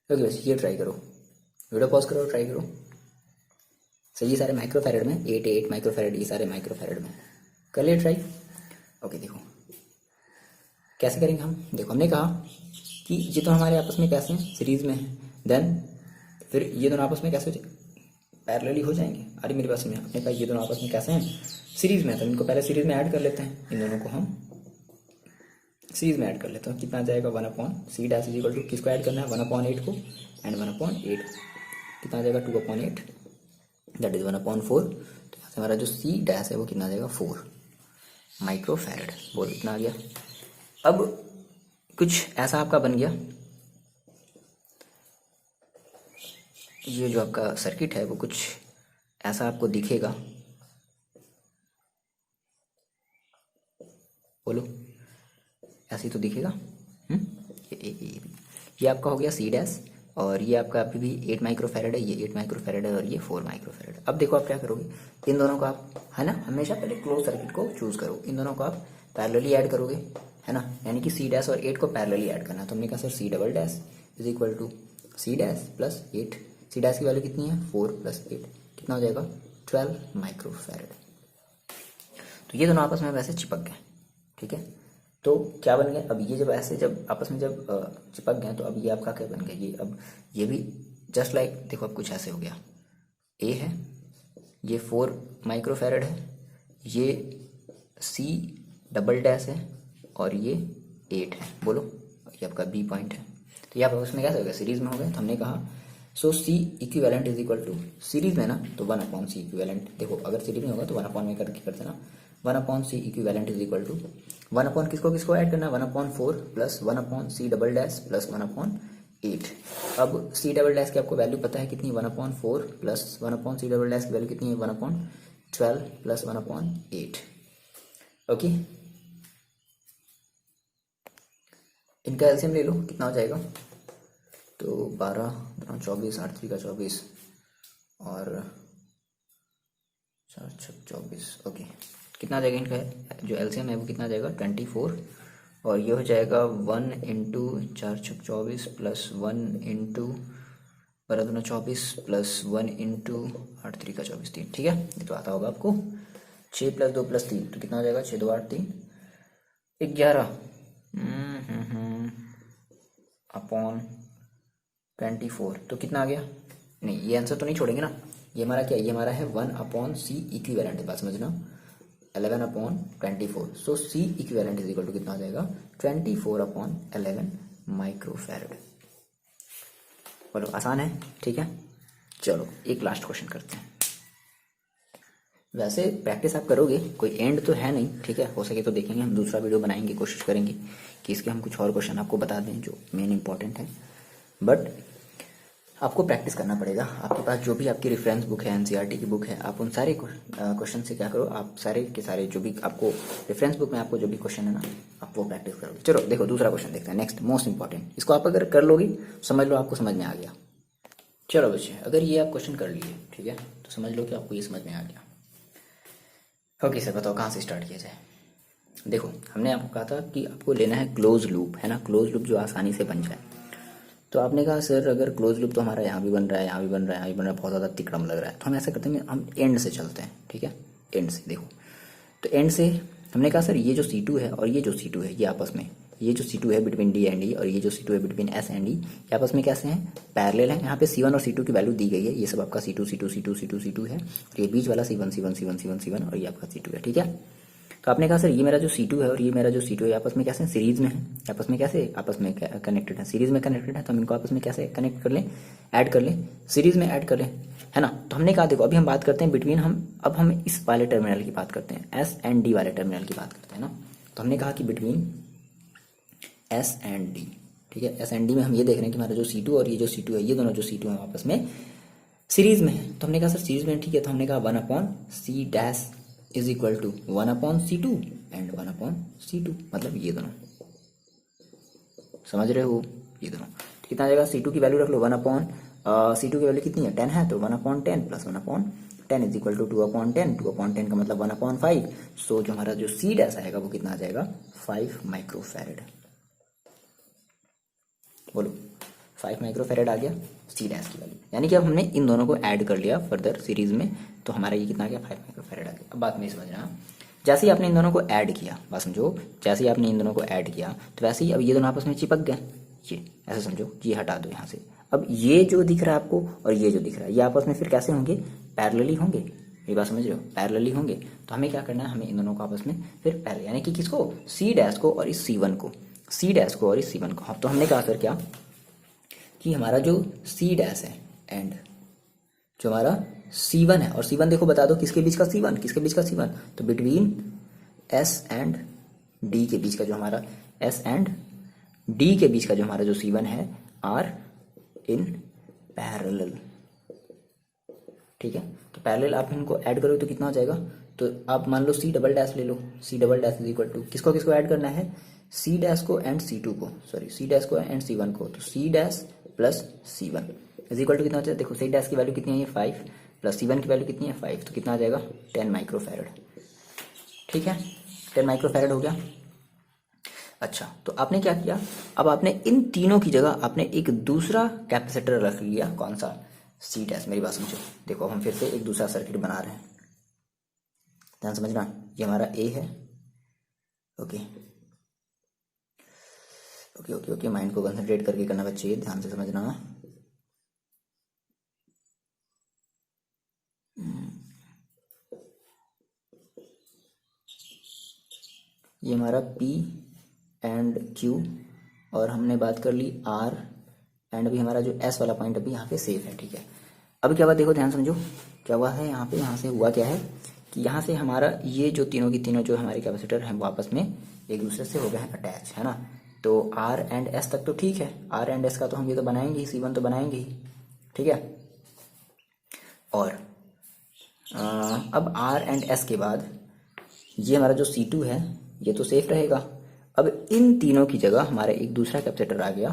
ओके बस ये ट्राई करो, वीडियो पॉज करो, ट्राई करो। सही, ये सारे माइक्रोफैरड में, 8 माइक्रोफैरड, ये सारे माइक्रोफैरड में, कर लिए ट्राई। ओके देखो कैसे करेंगे हम, देखो हमने कहा कि ये तो हमारे आपस में कैसे हैं, सीरीज में है, देन फिर ये दोनों आपस में कैसे हो पैरेलली हो जाएंगे, अरे मेरे पास में अपने पास ये दोनों आपस में कैसे हैं सीरीज में, तो इनको पहले सीरीज में ऐड कर लेते हैं, इन दोनों को हम सीरीज में ऐड कर लेते हैं, कितना आ जाएगा 1/c dash is equal to, किसको ऐड करना है 1/8 को, एंड 1/8 कितना आ जाएगा 2/8 दैट इज 1/4, तो यहाँ से हमारा जो c डैश है वो कितना आ जाएगा 4 माइक्रोफैरड, बोलो इतना आ गया। अब कुछ ऐसा आपका बन गया, ये जो आपका सर्किट है वो कुछ ऐसा आपको दिखेगा, बोलो ऐसे ही तो दिखेगा, ये आपका हो गया सी डैश और ये आपका अभी भी 8 माइक्रोफैरड है, ये 8 माइक्रोफैरड है और ये 4 माइक्रोफैरड। अब देखो आप क्या करोगे, इन दोनों को आप, है ना, हमेशा पहले क्लोज सर्किट को चूज करो, इन दोनों को आप पैरेलली ऐड करोगे, है ना, यानी कि सी डैश और 8 को पैरेलली ऐड करना है, तो हमने कहा sir C double dash is equal to C dash plus 8, C dash की वैल्यू कितनी है 4 प्लस 8, कितना हो जाएगा 12 माइक्रोफैरड। तो ये दोनों आपस में वैसे चिपक गए, ठीक है, तो क्या बन गया, अब ये जब ऐसे जब आपस में जब चिपक गए तो अब ये आपका क्या बन गया, ये अब ये भी जस्ट लाइक देखो अब कुछ ऐसे हो गया, ए है, ये 4 माइक्रोफैरड है, ये सी डबल डैश है और ये 8 है, बोलो ये आपका बी पॉइंट है, तो ये आप उसमें कैसे हो गया सीरीज में हो गए, तो हमने कहा so C equivalent is equal to, series में ना तो 1/c इक्विवेलेंट, देखो अगर सीरीज में होगा तो 1/, में करके कर देना, 1/c equivalent is equal to 1/, किसको किसको ऐड करना है 1/4 plus 1/c double dash plus 1/8। अब c डबल डैश की आपको वैल्यू पता है कितनी, 1/4 प्लस 1/c डबल डैश की वैल्यू कितनी है 1/12 प्लस 1/8, ओके। इनका एलसीएम ले लो, कितना हो जाएगा, तो 12 24 8 3 का 24 और 4 6 24, ओके, कितना आ जाएगा इनका जो एलसीएम है वो कितना आ जाएगा 24, और ये हो जाएगा 1 into 4 6 24 plus 1 into 12 2 24 plus 1 into 8 3 का 24 3, ठीक है, ये तो आता होगा आपको, 6 प्लस 2 प्लस 3, तो कितना हो जाएगा 6 2 8 3 11, अपॉन 24, तो कितना आ गया? नहीं, ये आंसर तो नहीं छोड़ेंगे ना। ये हमारा क्या है? ये हमारा है 1/c इक्विवेलेंट है, बात समझना। 11/24, so c equivalent is equal to कितना आ जाएगा? 24/11 माइक्रोफैरड। बोलो, आसान है? ठीक है, चलो एक लास्ट क्वेश्चन करते हैं। वैसे प्रैक्टिस आप करोगे, कोई एंड तो है नहीं, ठीक है। हो सके तो देखेंगे, हम दूसरा वीडियो बनाएंगे, कोशिश करेंगे कि इसके हम कुछ और क्वेश्चन आपको बता दें जो मेन इंपॉर्टेंट है। बट आपको प्रैक्टिस करना पड़ेगा। आपके पास जो भी आपकी रेफरेंस बुक है, एनसीईआरटी की बुक है, आप उन सारे क्वेश्चन से क्या करो, आप सारे के सारे जो भी आपको रेफरेंस बुक में आपको जो भी क्वेश्चन है ना, आप वो प्रैक्टिस करोगे। चलो देखो दूसरा क्वेश्चन देखते हैं, नेक्स्ट मोस्ट इंपॉर्टेंट। इसको आप अगर कर लोगे, समझ लो आपको समझ में आ गया। चलो बच्चे, अगर ये आप क्वेश्चन कर लिए, ठीक है, तो समझ लो कि आपको ये समझ में आ गया। ओके सर, बताओ कहाँ से स्टार्ट किया जाए। देखो, हमने आपको कहा था कि आपको लेना है क्लोज लूप, है ना, क्लोज लूप जो आसानी से बन जाए। तो आपने कहा सर अगर क्लोज लूप तो हमारा यहाँ भी बन रहा है, यहाँ भी बन रहा है, यहाँ भी बन रहा है, बहुत ज़्यादा तिकड़म लग रहा है, तो हम ऐसा करते हैं, हम एंड से चलते हैं, ठीक है, एंड से। देखो, तो एंड से हमने कहा सर ये जो C2 है और ये जो C2 है, ये आपस में, ये जो C2 है बिटवीन D एंड E और ये जो C2 है बिटवीन S एंड E, ये आपस में कैसे हैं? पैरेलल हैं। यहाँ पे C1 और C2 की वैल्यू दी गई है, ये सब आपका C2 C2 C2 C2 C2 है, और ये बीच वाला C1 C1 C1 C1 C1 और ये आपका C2 है, ठीक है। तो आपने कहा सर ये मेरा जो C2 है और ये मेरा जो C2 है आपस में कैसे सीरीज में है, आपस में कैसे, आपस में कनेक्टेड है, सीरीज में कनेक्टेड है, तो हम इनको आपस में कैसे कनेक्ट कर लें, ऐड कर लें, सीरीज में ऐड कर लें, है ना। तो हमने कहा देखो, अभी हम बात करते हैं बिटवीन, अब हम इस वाले टर्मिनल की बात करते हैं, S एंड D वाले टर्मिनल की बात करते हैं ना। तो हमने कहा कि बिटवीन S एंड D, ठीक है, S एंड D में हम ये देख रहे हैं कि हमारा जो C2 और ये जो C2 है, ये दोनों जो C2 है आपस में सीरीज में है। तो हमने कहा सर सीरीज में, ठीक है, तो हमने कहा 1/C dash is equal to 1/C2 and 1/C2, मतलब ये दोनों, समझ रहे हो, ये दोनों। तो कितना आ जाएगा? C2 की वैल्यू रख लो 1/C2 की वैल्यू कितनी है? 10 है, तो 1/10 प्लस 1/10 इज इक्वल टू 2/10, 2/10 का मतलब 1/5। सो जो हमारा जो C डैश आएगा वो कितना आ जाएगा? 5 माइक्रोफैरड। बोलो, 5 माइक्रोफैरड आ गया C डैश की वैल्यू, यानी कि अब हमने इन दोनों को ऐड कर लिया फर्दर सीरीज में, तो हमारा ये कितना आ गया? 5 माइक्रोफैरड आ गया। अब बात नहीं समझना, जैसे ही आपने इन दोनों को ऐड किया, बात समझो, जैसे ही आपने इन दोनों को ऐड किया तो वैसे ही अब ये दोनों आपस में चिपक गए, ये ऐसे समझो, ये हटा दो यहाँ से। अब ये जो दिख रहा है आपको और ये जो दिख रहा है, ये आपस में फिर कैसे होंगे? पैरेलली होंगे, ये बात समझ रहे हो, पैरेलली होंगे। तो हमें क्या करना है, हमें इन दोनों को आपस में फिर पैरेलल, यानी कि किसको? C डैश को और इस C1 को, C डैश को और इस C1 को। तो हमने कहा सर क्या कि हमारा जो C डैश है एंड जो हमारा C1 है, और C1 देखो बता दो किसके बीच का C1, किसके बीच का C1, तो बिटवीन S एंड D के बीच का जो हमारा S एंड D के बीच का जो हमारा जो C1 है, आर इन पैरेलल, ठीक है। तो पैरेलल आप इनको ऐड करोगे तो कितना हो जाएगा? तो आप मान लो C डबल डैश ले लो, C double dash is equal to किसको किसको ऐड करना है? C डैश को एंड C2 को, सॉरी C डैश को एंड C1 को, तो C dash plus C1 is equal to कितना हो जाएगा? देखो C डैश की वैल्यू कितनी है? 5 प्लस C1 की वैल्यू कितनी है? 5, तो कितना आ जाएगा? 10 माइक्रोफैरड, ठीक है, 10 माइक्रोफैरड हो गया। अच्छा, तो आपने क्या किया, अब आपने इन तीनों की जगह आपने एक दूसरा कैपेसिटर रख लिया, कौन सा? C dash. मेरी बात समझो, देखो हम फिर से एक दूसरा सर्किट बना रहे हैं, ध्यान समझना। ये हमारा A है, okay okay okay okay, mind को कंसंट्रेट करके करना बच्चे, ध्यान से समझना। ये हमारा P एंड Q, और हमने बात कर ली R एंड अभी हमारा जो S वाला पॉइंट अभी यहाँ पे सेफ है, ठीक है। अभी क्या हुआ देखो, ध्यान समझो, क्या हुआ है यहाँ पे, यहाँ से हुआ क्या है कि यहाँ से हमारा ये जो तीनों की तीनों जो हमारे कैपेसिटर हैं वो आपस में एक दूसरे से हो गए हैं अटैच, है ना। तो R एंड S तक तो ठीक है, R एंड S का तो हम ये तो बनाएंगे ही, C1 तो बनाएंगे ही, ठीक है। और अब R एंड S के बाद ये हमारा जो C2 है ये तो सेफ रहेगा। अब इन तीनों की जगह हमारा एक दूसरा कैपेसिटर आ गया,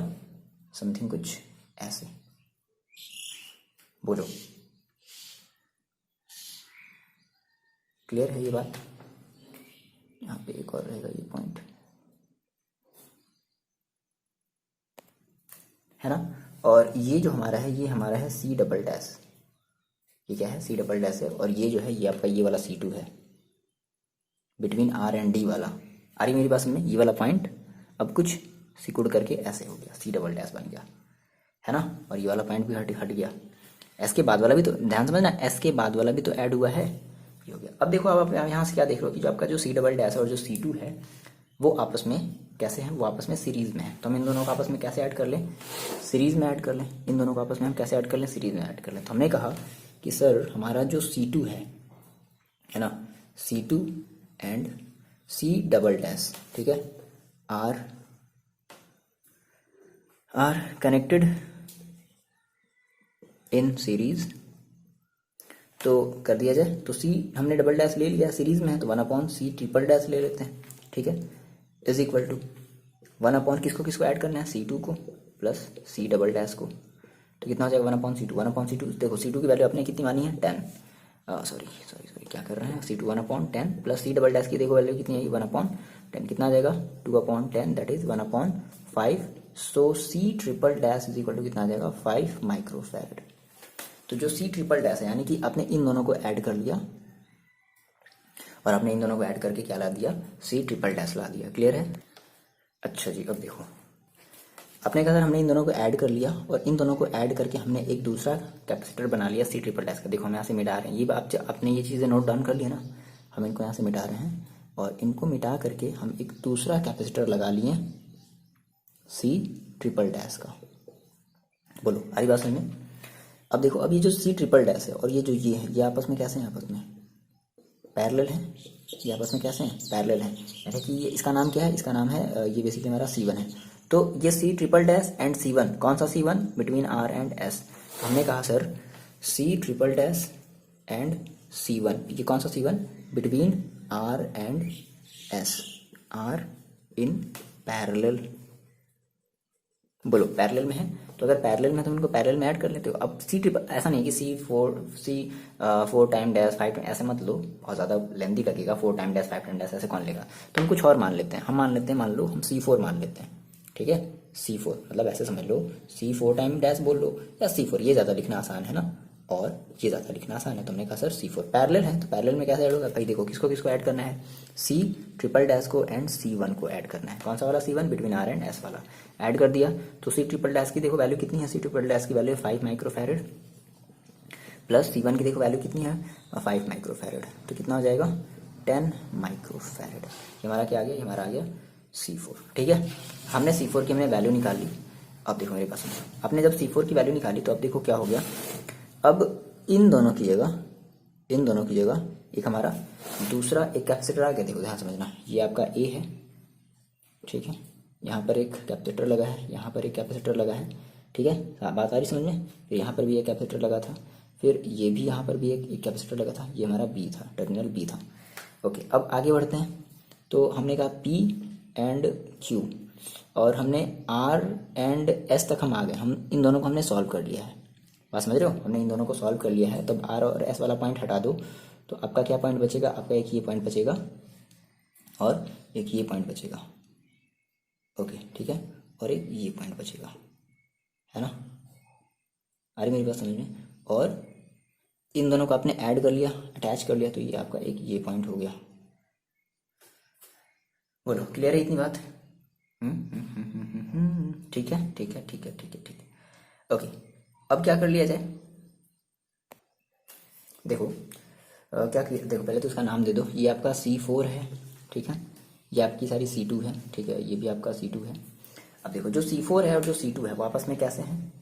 समथिंग कुछ ऐसे, बोलो क्लियर है ये बात? यहाँ पे एक और रहेगा ये पॉइंट, है ना। और ये जो हमारा है ये हमारा है C डबल डैश, ये क्या है? C डबल डैश है, और ये जो है ये आपका ये वाला C2 है बिटवीन R एंड D वाला। आ रही मेरी बात समझ में? ये वाला पॉइंट अब कुछ सिकुड़ करके ऐसे हो गया, सी डबल डैश बन गया, है ना। और ये वाला पॉइंट भी हट गया। एस के बाद वाला भी तो ध्यान समझना, एस के बाद वाला भी तो ऐड हुआ है, ये हो गया। अब देखो अब आप यहाँ से क्या देख रहे हो कि जो आपका जो सी डबल डैश और जो C2 है वो आपस में कैसे हैं, वो आपस में सीरीज में है। तो हम इन दोनों को आपस में कैसे ऐड कर लें, सीरीज में ऐड कर लें। इन दोनों को आपस में हम कैसे ऐड कर लें, सीरीज में ऐड कर लें। तो हमने कहा कि सर हमारा जो C2 है ना, C2 and C double dash, ठीक है, आर कनेक्टेड इन सीरीज। तो कर दिया जाए, तो C हमने डबल डैश ले लिया, सीरीज में है, तो 1/C ट्रिपल डैश ले लेते हैं, ठीक है, इज इक्वल टू 1/, किसको ऐड करना है, C2 को प्लस C डबल डैश को। तो कितना हो जाएगा 1/C2, 1/C2। देखो C2 की वैल्यू आपने कितनी मानी है 10, सॉरी क्या कर रहे हैं, C2 1/10 plus C double dash की देखो वैल्यू कितनी है 1/10, कितना आ जाएगा 2/10, that is 1/5। So C triple dash is equal to कितना आ जाएगा 5 माइक्रोफैरड। तो जो C ट्रिपल डैश है यानी कि आपने इन दोनों को ऐड कर लिया और आपने इन दोनों को ऐड करके क्या ला दिया, C ट्रिपल डैश ला दिया। क्लियर है। अच्छा जी, अब देखो आपने कहा सर हमने इन दोनों को ऐड कर लिया और इन दोनों को ऐड करके हमने एक दूसरा कैपेसिटर बना लिया C ट्रिपल डैश का। देखो हम यहाँ से मिटा रहे हैं, ये आपने ये चीज़ें नोट डाउन कर लिया ना, हम इनको यहाँ से मिटा रहे हैं और इनको मिटा करके हम एक दूसरा कैपेसिटर लगा लिए C ट्रिपल डैश का। बोलो आ रही बात समझ में। अब देखो अब ये जो C ट्रिपल डैश है और ये जो ये है, ये आपस में कैसे हैं, आपस में पैरेलल है। ये आपस में कैसे हैं, पैरेलल हैं। यानी कि ये इसका नाम क्या है, इसका नाम है ये बेसिकली हमारा C1 है। तो ये C triple dash and C1, कौन सा C1, between R and S। तो हमने कहा sir C triple dash and C1, ये कौन सा C1, between R and S, R in parallel. बोलो पैरेलल में है, तो अगर पैरेलल में तो उनको पैरेलल में ऐड कर लेते हो। अब C ट्रिपल ऐसा नहीं कि C4 टाइम डैश 5 ऐसे मत लो, बहुत ज़्यादा लेंथी लगेगा, 4 टाइम डैश 5 टाइम डैश ऐसे कौन लेगा। तो हम कुछ और मान लेते हैं, हम मान लेते हैं, मान लो हम C4 मान लेते हैं, ठीक है, C4 मतलब ऐसे समझ लो C4 टाइम डैश बोल लो या C4, ये ज़्यादा लिखना आसान है ना, और ये ज़्यादा लिखना आसान है। तो हमने कहा सर C4 पैरेलल है, तो पैरेलल में कैसे ऐड होगा भाई, देखो किसको किसको ऐड करना है, C ट्रिपल डैश को एंड C1 को ऐड करना है। कौन सा वाला C1, between R and S वाला। ऐड कर दिया तो C ट्रिपल डैश की देखो वैल्यू कितनी है, C ट्रिपल डैश की वैल्यू 5 माइक्रोफैरड प्लस C1 की देखो वैल्यू कितनी है 5 माइक्रोफैरड, तो कितना हो जाएगा 10 माइक्रोफैरड। ये हमारा क्या आ गया, ये हमारा आ गया C4, ठीक है। हमने C4 की हमने वैल्यू निकाल ली। अब देखो मेरे पास आपने जब C4 की वैल्यू निकाली तो अब देखो क्या हो गया, अब इन दोनों की जगह एक हमारा दूसरा एक कैपेसिटर आ गया। देखो ध्यान समझना, ये आपका A है, ठीक है, यहाँ पर एक कैपेसिटर लगा है, यहाँ पर एक कैपेसिटर लगा है, ठीक है, बात आ रही समझ में। फिर यहाँ पर भी एक कैपेसिटर लगा था, फिर ये भी यहाँ पर भी एक कैपेसिटर लगा था, ये हमारा B था, टर्मिनल B था। ओके, अब आगे बढ़ते हैं। तो हमने कहा P एंड Q और हमने R एंड S तक हम आ गए, हम इन दोनों को हमने सॉल्व कर लिया है। बात समझ रहे हो, हमने इन दोनों को सॉल्व कर लिया है। तब R और S वाला पॉइंट हटा दो तो आपका क्या पॉइंट बचेगा, आपका एक ये पॉइंट बचेगा और एक ये पॉइंट बचेगा। ओके ठीक है, और एक ये पॉइंट बचेगा, है ना, आ रही मेरी बात समझ में। और इन दोनों को आपने ऐड कर लिया, अटैच कर लिया, तो ये आपका एक ये पॉइंट हो गया। बोलो क्लियर है इतनी बात। ठीक है ठीक है ठीक है ठीक है ठीक है। ओके, अब क्या कर लिया जाए, देखो क्या क्लियर, देखो पहले तो उसका नाम दे दो। ये आपका C4 है, ठीक है, ये आपकी सारी C2 है, ठीक है, ये भी आपका C2 है। अब देखो जो C4 है और जो C2 है वो आपस में कैसे हैं,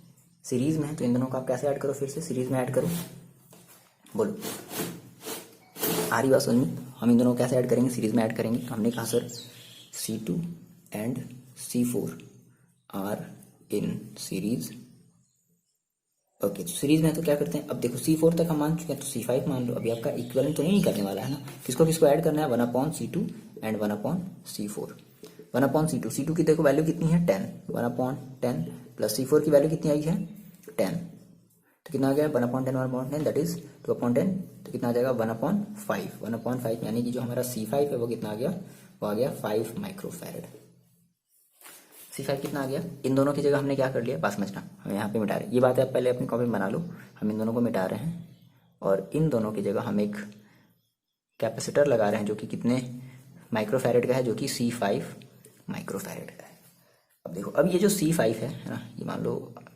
सीरीज में है। तो इन दोनों को आप कैसे ऐड करो, फिर से सीरीज में ऐड करो। बोलो आ रही बात समझ में। हम इन दोनों को कैसे ऐड करेंगे, सीरीज में ऐड करेंगे। तो हमने कहा sir C2 and C4 are in series. Okay, तो सीरीज में तो क्या करते हैं, अब देखो C4 तक हम मान चुके हैं, तो C5 मान लो। अभी आपका इक्विवेलेंट तो नहीं निकलने वाला है ना, किसको किसको ऐड करना है, 1/C2 and 1/C4। 1/C2, C2 की देखो वैल्यू कितनी है 10, 1/10 प्लस C4 की वैल्यू कितनी आई है 10, तो कितना आ गया 1/10 1/10 दैट इज 2/10, तो कितना आ जाएगा 1/5, 1/5 यानी कि जो हमारा C5 है वो कितना आ गया, वो आ गया 5 माइक्रोफैरड। C5 कितना आ गया, इन दोनों की जगह हमने क्या कर लिया, बस समझना, हम यहाँ पे मिटा रहे हैं। ये बात है आप पहले अपनी कॉपी में बना लो। हम इन दोनों को मिटा रहे हैं और इन दोनों की जगह हम एक कैपेसिटर लगा रहे हैं जो कि कितने माइक्रोफैरड का है, जो कि C5 माइक्रोफैरड का है। अब देखो, अब ये जो C5 है ना, ये मान लो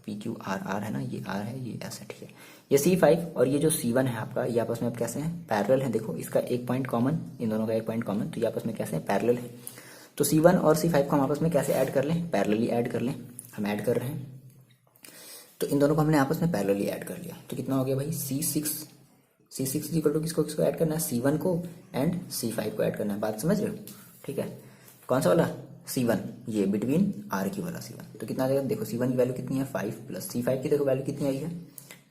PQRR है ना, ये R है, ये S है, ठीक है। ये C5 और ये जो C1 है आपका, ये आपस में अब कैसे हैं, पैरेलल है। देखो इसका एक पॉइंट कॉमन, इन दोनों का एक पॉइंट कॉमन, तो ये आपस में कैसे हैं, पैरेलल है। तो C1 और C5 को हम आपस में कैसे ऐड कर लें, पैरेलली ऐड कर लें। हम ऐड कर रहे हैं, तो इन दोनों को हमने आपस में पैरेलली ऐड कर लिया, तो कितना हो गया भाई, C6 इक्वल टू किसको किसको ऐड करना है, C1 को एंड C5 को ऐड करना है। बात समझ रहे हो, ठीक है। कौन सा वाला, C1, ये बिटवीन R की वाला C1। तो कितना आ जाएगा, देखो C1 की वैल्यू कितनी है 5 प्लस C5 की देखो वैल्यू कितनी आई है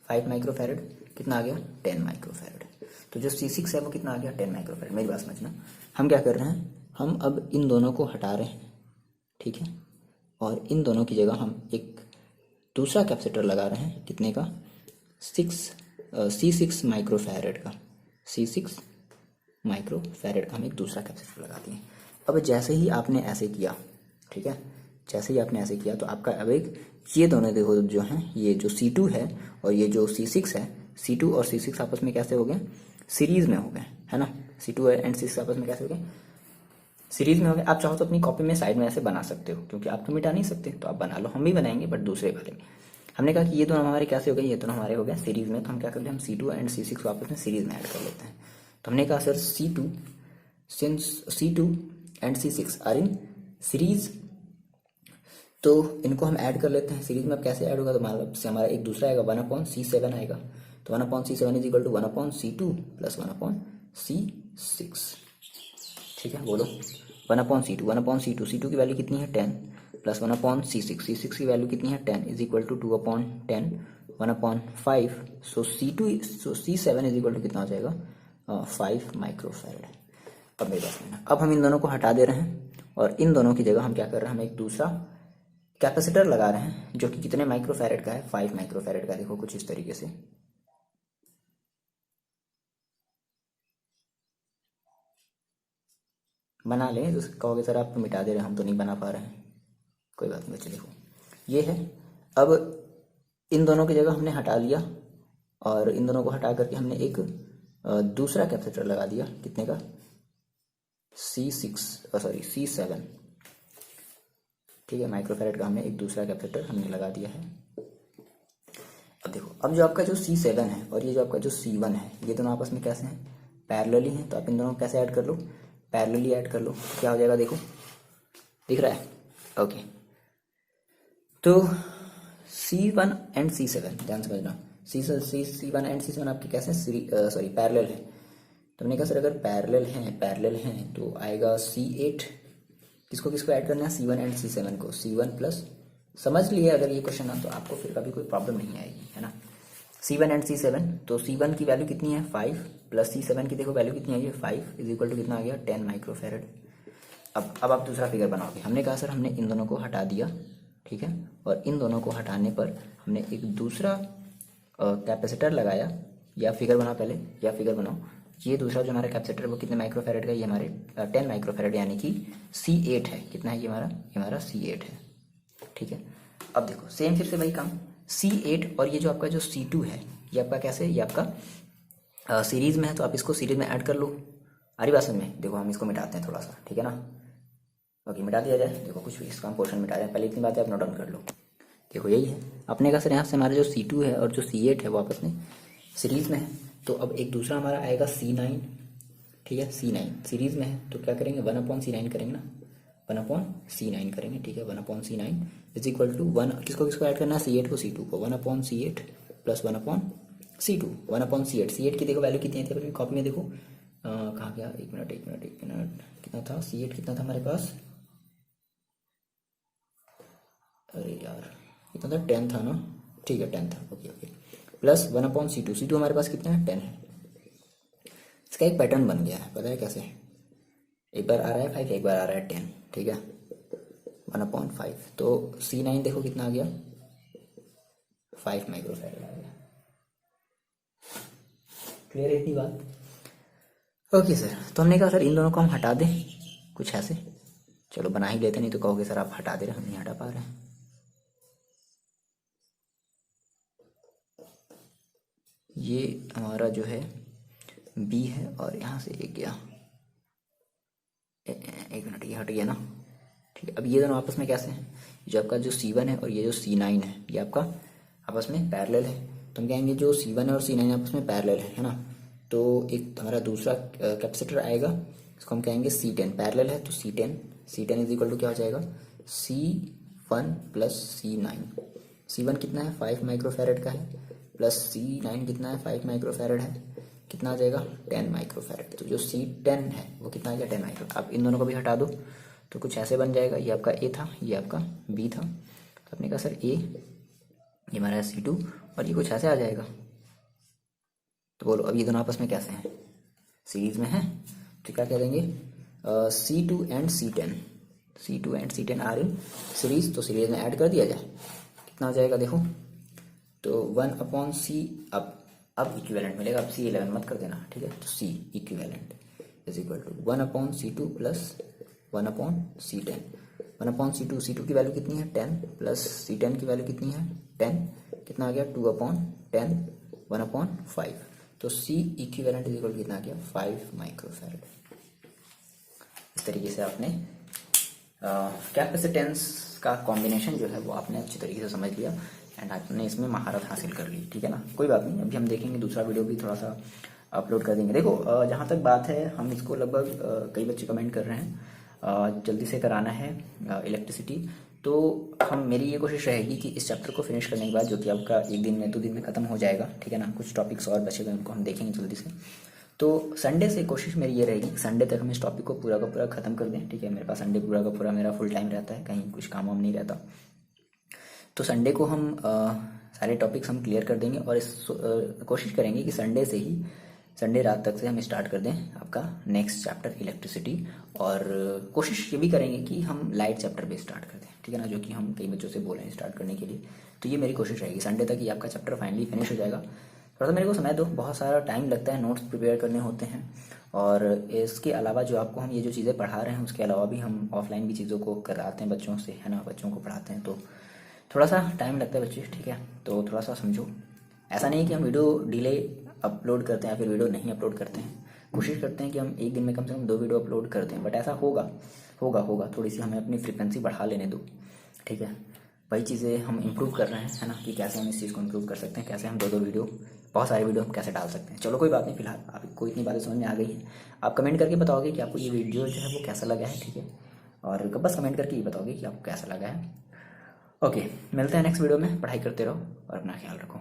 5 माइक्रोफैरड, कितना आ गया 10 माइक्रोफैरड। तो जो C6 है वो कितना आ गया 10 माइक्रोफैरड। मेरी बात समझना, हम क्या कर रहे हैं, हम अब इन दोनों को हटा रहे हैं, ठीक है, और इन दोनों की जगह हम एक दूसरा कैपेसिटर लगा रहे हैं, कितने का, C6 माइक्रोफैरड का, C6 माइक्रोफैरड का हम एक दूसरा कैपेसिटर लगाते हैं। अब जैसे ही आपने ऐसे किया, ठीक है, जैसे ही आपने ऐसे किया तो आपका अब एक ये दोनों देखो जो हैं, ये जो C2 है और ये जो C6 है, C2 और C6 आपस में कैसे हो गए, सीरीज में हो गए, है ना। C2 एंड C6 आपस में कैसे हो गए, सीरीज में हो गए। आप चाहो तो अपनी कॉपी में साइड में ऐसे बना सकते हो, क्योंकि आप तो मिटा नहीं सकते, तो आप बना लो, हम भी बनाएंगे बट दूसरे वाले में। हमने कहा कि ये दोनों हमारे कैसे हो गए, ये दोनों हमारे हो गए सीरीज में, तो हम क्या करते हैं, हम C2 एंड C6 को आपस में सीरीज में ऐड कर लेते हैं। तो हमने कहा sir C2 since C2 and C6 are in series, तो इनको हम ऐड कर लेते हैं सीरीज में। अब कैसे ऐड होगा, तो मान लो से हमारा एक दूसरा आएगा 1/C7 आएगा, तो 1/C7 is equal to 1/C2 plus 1/C6, ठीक है। बोलो 1/C2 C2 की वैल्यू कितनी है 10 प्लस 1/C6 की वैल्यू कितनी है 10 is equal to 2/10 1/5। So C7 is equal to कितना हो जाएगा 5 माइक्रोफैरड। अब मेरे पास में, अब हम इन दोनों को हटा दे रहे हैं और इन दोनों की जगह हम क्या कर रहे हैं, हम एक दूसरा कैपेसिटर लगा रहे हैं जो कि कितने माइक्रोफैरड का है, 5 माइक्रोफैरड का। देखो कुछ इस तरीके से बना लें। तो कहोगे सर आप तो मिटा दे रहे हैं, हम तो नहीं बना पा रहे हैं, कोई बात नहीं बच्चे। देखो ये है, अब इन दोनों की जगह हमने हटा लिया और इन दोनों को हटा करके हमने एक दूसरा कैपेसिटर लगा दिया, कितने का, C7, ठीक है, माइक्रोफैरड का हमने एक दूसरा कैपेसिटर हमने लगा दिया है। अब देखो, अब जो आपका जो C7 है और ये जो आपका जो C1 है, ये दोनों आपस में कैसे हैं, पैरेलली हैं। तो आप इन दोनों को कैसे ऐड कर लो, पैरेलली ऐड कर लो। क्या हो जाएगा, देखो दिख रहा है, ओके। तो C1 एंड C7 ध्यान समझना, C1 एंड C7 आपके कैसे सॉरी पैरेलल है। तो हमने कहा सर अगर पैरेलल हैं तो आएगा C8, किसको किसको ऐड करना है, C1 एंड C7 को, C1 प्लस, समझ लिए अगर ये क्वेश्चन है तो आपको फिर कभी कोई प्रॉब्लम नहीं आएगी, है ना। C1 एंड C7, तो C1 की वैल्यू कितनी है 5 प्लस C7 की देखो वैल्यू कितनी आई है 5 इज इक्वल टू कितना आ गया 10 माइक्रोफैरड। अब आप दूसरा फिगर बनाओगे। हमने कहा सर हमने इन दोनों को हटा दिया, ठीक है, और इन दोनों को हटाने पर हमने एक दूसरा कैपेसिटर लगाया। या फिगर बनाओ पहले, या फिगर बनाओ। ये दूसरा जो हमारा कैपेसिटर वो कितने माइक्रोफैरड का, ये हमारे 10 माइक्रोफैरड यानी कि C8 है। कितना है ये हमारा C8 है, ठीक है। अब देखो सेम फिर से वही काम, C8 और ये जो आपका जो C2 है, ये आपका कैसे, ये आपका सीरीज में है, तो आप इसको सीरीज में ऐड कर लो। आ रही बात समझ में। देखो हम इसको मिटाते हैं थोड़ा सा, ठीक है ना, ओके मिटा दिया जाए। देखो कुछ भी इसका हम पोर्शन मिटा रहे हैं, पहले इतनी बातें आप नोट डाउन कर लो। देखो यही है अपने का सर, यहाँ से हमारा जो C2 है और जो C8 है वो आपस में सीरीज में है। तो अब एक दूसरा हमारा आएगा C9, ठीक है, C9 सीरीज में है, तो क्या करेंगे 1/C9 करेंगे ना, 1/C9 करेंगे, ठीक है। 1/C9 इज इक्वल टू 1, किसको किसको ऐड करना है, C8 को C2 को, 1/C8 plus 1/C2, 1/C8। C8 की देखो वैल्यू कितनी थी अपनी कॉपी में, देखो कहाँ गया, एक मिनट, कितना था C8, कितना था हमारे पास, अरे यार कितना था 10 था ना, ठीक है 10 था, ओके प्लस 1/C2 हमारे पास कितना है 10 है। इसका एक पैटर्न बन गया है, पता है कैसे, एक बार आ रहा है 5, एक बार आ रहा है 10, ठीक है, 1/5। तो C9 देखो कितना आ गया 5 माइक्रोफैरड आ गया। क्लियर है इतनी बात, ओके सर। तो हमने कहा सर इन दोनों को हम हटा दें कुछ ऐसे, चलो बना ही लेते, नहीं तो कहोगे सर आप हटा दे रहे, हम नहीं हटा पा रहे हैं। ये हमारा जो है B है और यहाँ से एक गया, एक मिनट, ये हट गया ना, ठीक है। अब ये दोनों आपस में कैसे हैं, जो आपका जो C1 है और ये जो C9 है ये आपका आपस में पैरेलल है। तो हम कहेंगे जो C1 है और C9 आपस में पैरेलल है ना। तो एक हमारा दूसरा कैपेसिटर आएगा, इसको हम कहेंगे C10, पैरेलल है तो C10 इज इक्वल टू क्या हो जाएगा, C1 प्लस C9। C1 कितना है 5 माइक्रोफैरड का है, प्लस C9 कितना है 5 माइक्रोफैरड है, कितना आ जाएगा 10 माइक्रोफैरड। तो जो C10 है वो कितना आ गया 10 माइक्रो। अब इन दोनों को भी हटा दो तो कुछ ऐसे बन जाएगा, ये आपका A था, ये आपका B था। तो आपने कहा सर A, ये हमारा है C2 और ये कुछ ऐसे आ जाएगा। तो बोलो अब ये दोनों आपस में कैसे हैं, सीरीज में हैं। तो क्या कह देंगे, C2 and C10 are in series. तो सीरीज में ऐड कर दिया जाए, कितना आ जाएगा देखो, तो 1/C। अब इक्विवेलेंट मिलेगा, अब C11 मत कर देना, ठीक है। तो C equivalent is equal to 1/C2 plus 1/C10। 1/C2, C2 की वैल्यू कितनी है 10, प्लस C10 की वैल्यू कितनी है 10, कितना आ गया 2/10, 1/5। तो C इक्विवेलेंट इज इक्वल कितना आ गया 5 माइक्रोफैरड। इस तरीके से आपने कैपेसिटेंस का कॉम्बिनेशन जो है वो आपने अच्छी तरीके से समझ लिया एंड आपने इसमें महारत हासिल कर ली, ठीक है ना। कोई बात नहीं, अभी हम देखेंगे दूसरा वीडियो भी थोड़ा सा अपलोड कर देंगे। देखो जहाँ तक बात है, हम इसको लगभग कई बच्चे कमेंट कर रहे हैं जल्दी से कराना है इलेक्ट्रिसिटी। तो मेरी ये कोशिश रहेगी कि इस चैप्टर को फिनिश करने के बाद, जो कि आपका 1 दिन में 2 दिन में ख़त्म हो जाएगा, ठीक है ना, कुछ टॉपिक्स और बचे हुए उनको हम देखेंगे जल्दी से। तो संडे से कोशिश मेरी ये रहेगी कि संडे तक हम इस टॉपिक को पूरा का पूरा ख़त्म कर दें, ठीक है। मेरे पास संडे पूरा का पूरा मेरा फुल टाइम रहता है, कहीं कुछ काम वाम नहीं रहता। तो संडे को हम सारे टॉपिक्स हम क्लियर कर देंगे और इस कोशिश करेंगे कि संडे रात तक से हम स्टार्ट कर दें आपका नेक्स्ट चैप्टर इलेक्ट्रिसिटी। और कोशिश ये भी करेंगे कि हम लाइट चैप्टर पे स्टार्ट कर दें, ठीक है ना, जो कि हम कई बच्चों से बोले हैं स्टार्ट करने के लिए। तो ये मेरी कोशिश रहेगी, संडे तक ही आपका चैप्टर फाइनली फिनिश हो जाएगा। थोड़ा सा मेरे को समय दो, बहुत सारा टाइम लगता है, नोट्स प्रिपेयर करने होते हैं। और इसके अलावा जो आपको हम ये जो चीज़ें पढ़ा रहे हैं उसके अलावा भी हम ऑफलाइन भी चीज़ों को कराते हैं बच्चों से, है ना, बच्चों को पढ़ाते हैं। तो थोड़ा सा टाइम लगता है बच्चे, ठीक है। तो थोड़ा सा समझो, ऐसा नहीं कि हम वीडियो डिले अपलोड करते हैं या फिर वीडियो नहीं अपलोड करते हैं। कोशिश करते हैं कि हम 1 दिन में कम से कम 2 वीडियो अपलोड करते हैं, बट ऐसा होगा, थोड़ी सी हमें अपनी फ्रिक्वेंसी बढ़ा लेने दो, ठीक है। वही चीज़ें हम इम्प्रूव कर रहे हैं, है ना, कि कैसे हम इस चीज़ को इम्प्रूव कर सकते हैं, कैसे हम 2 वीडियो, बहुत सारे वीडियो हम कैसे डाल सकते हैं। चलो कोई बात नहीं, फिलहाल आपको इतनी बातें समझ में आ गई है। आप कमेंट करके बताओगे कि आपको ये वीडियो जो है वो कैसा लगा है, ठीक है। और बस कमेंट करके ये बताओगे कि आपको कैसा लगा है। ओके, मिलते हैं नेक्स्ट वीडियो में। पढ़ाई करते रहो और अपना ख्याल रखो।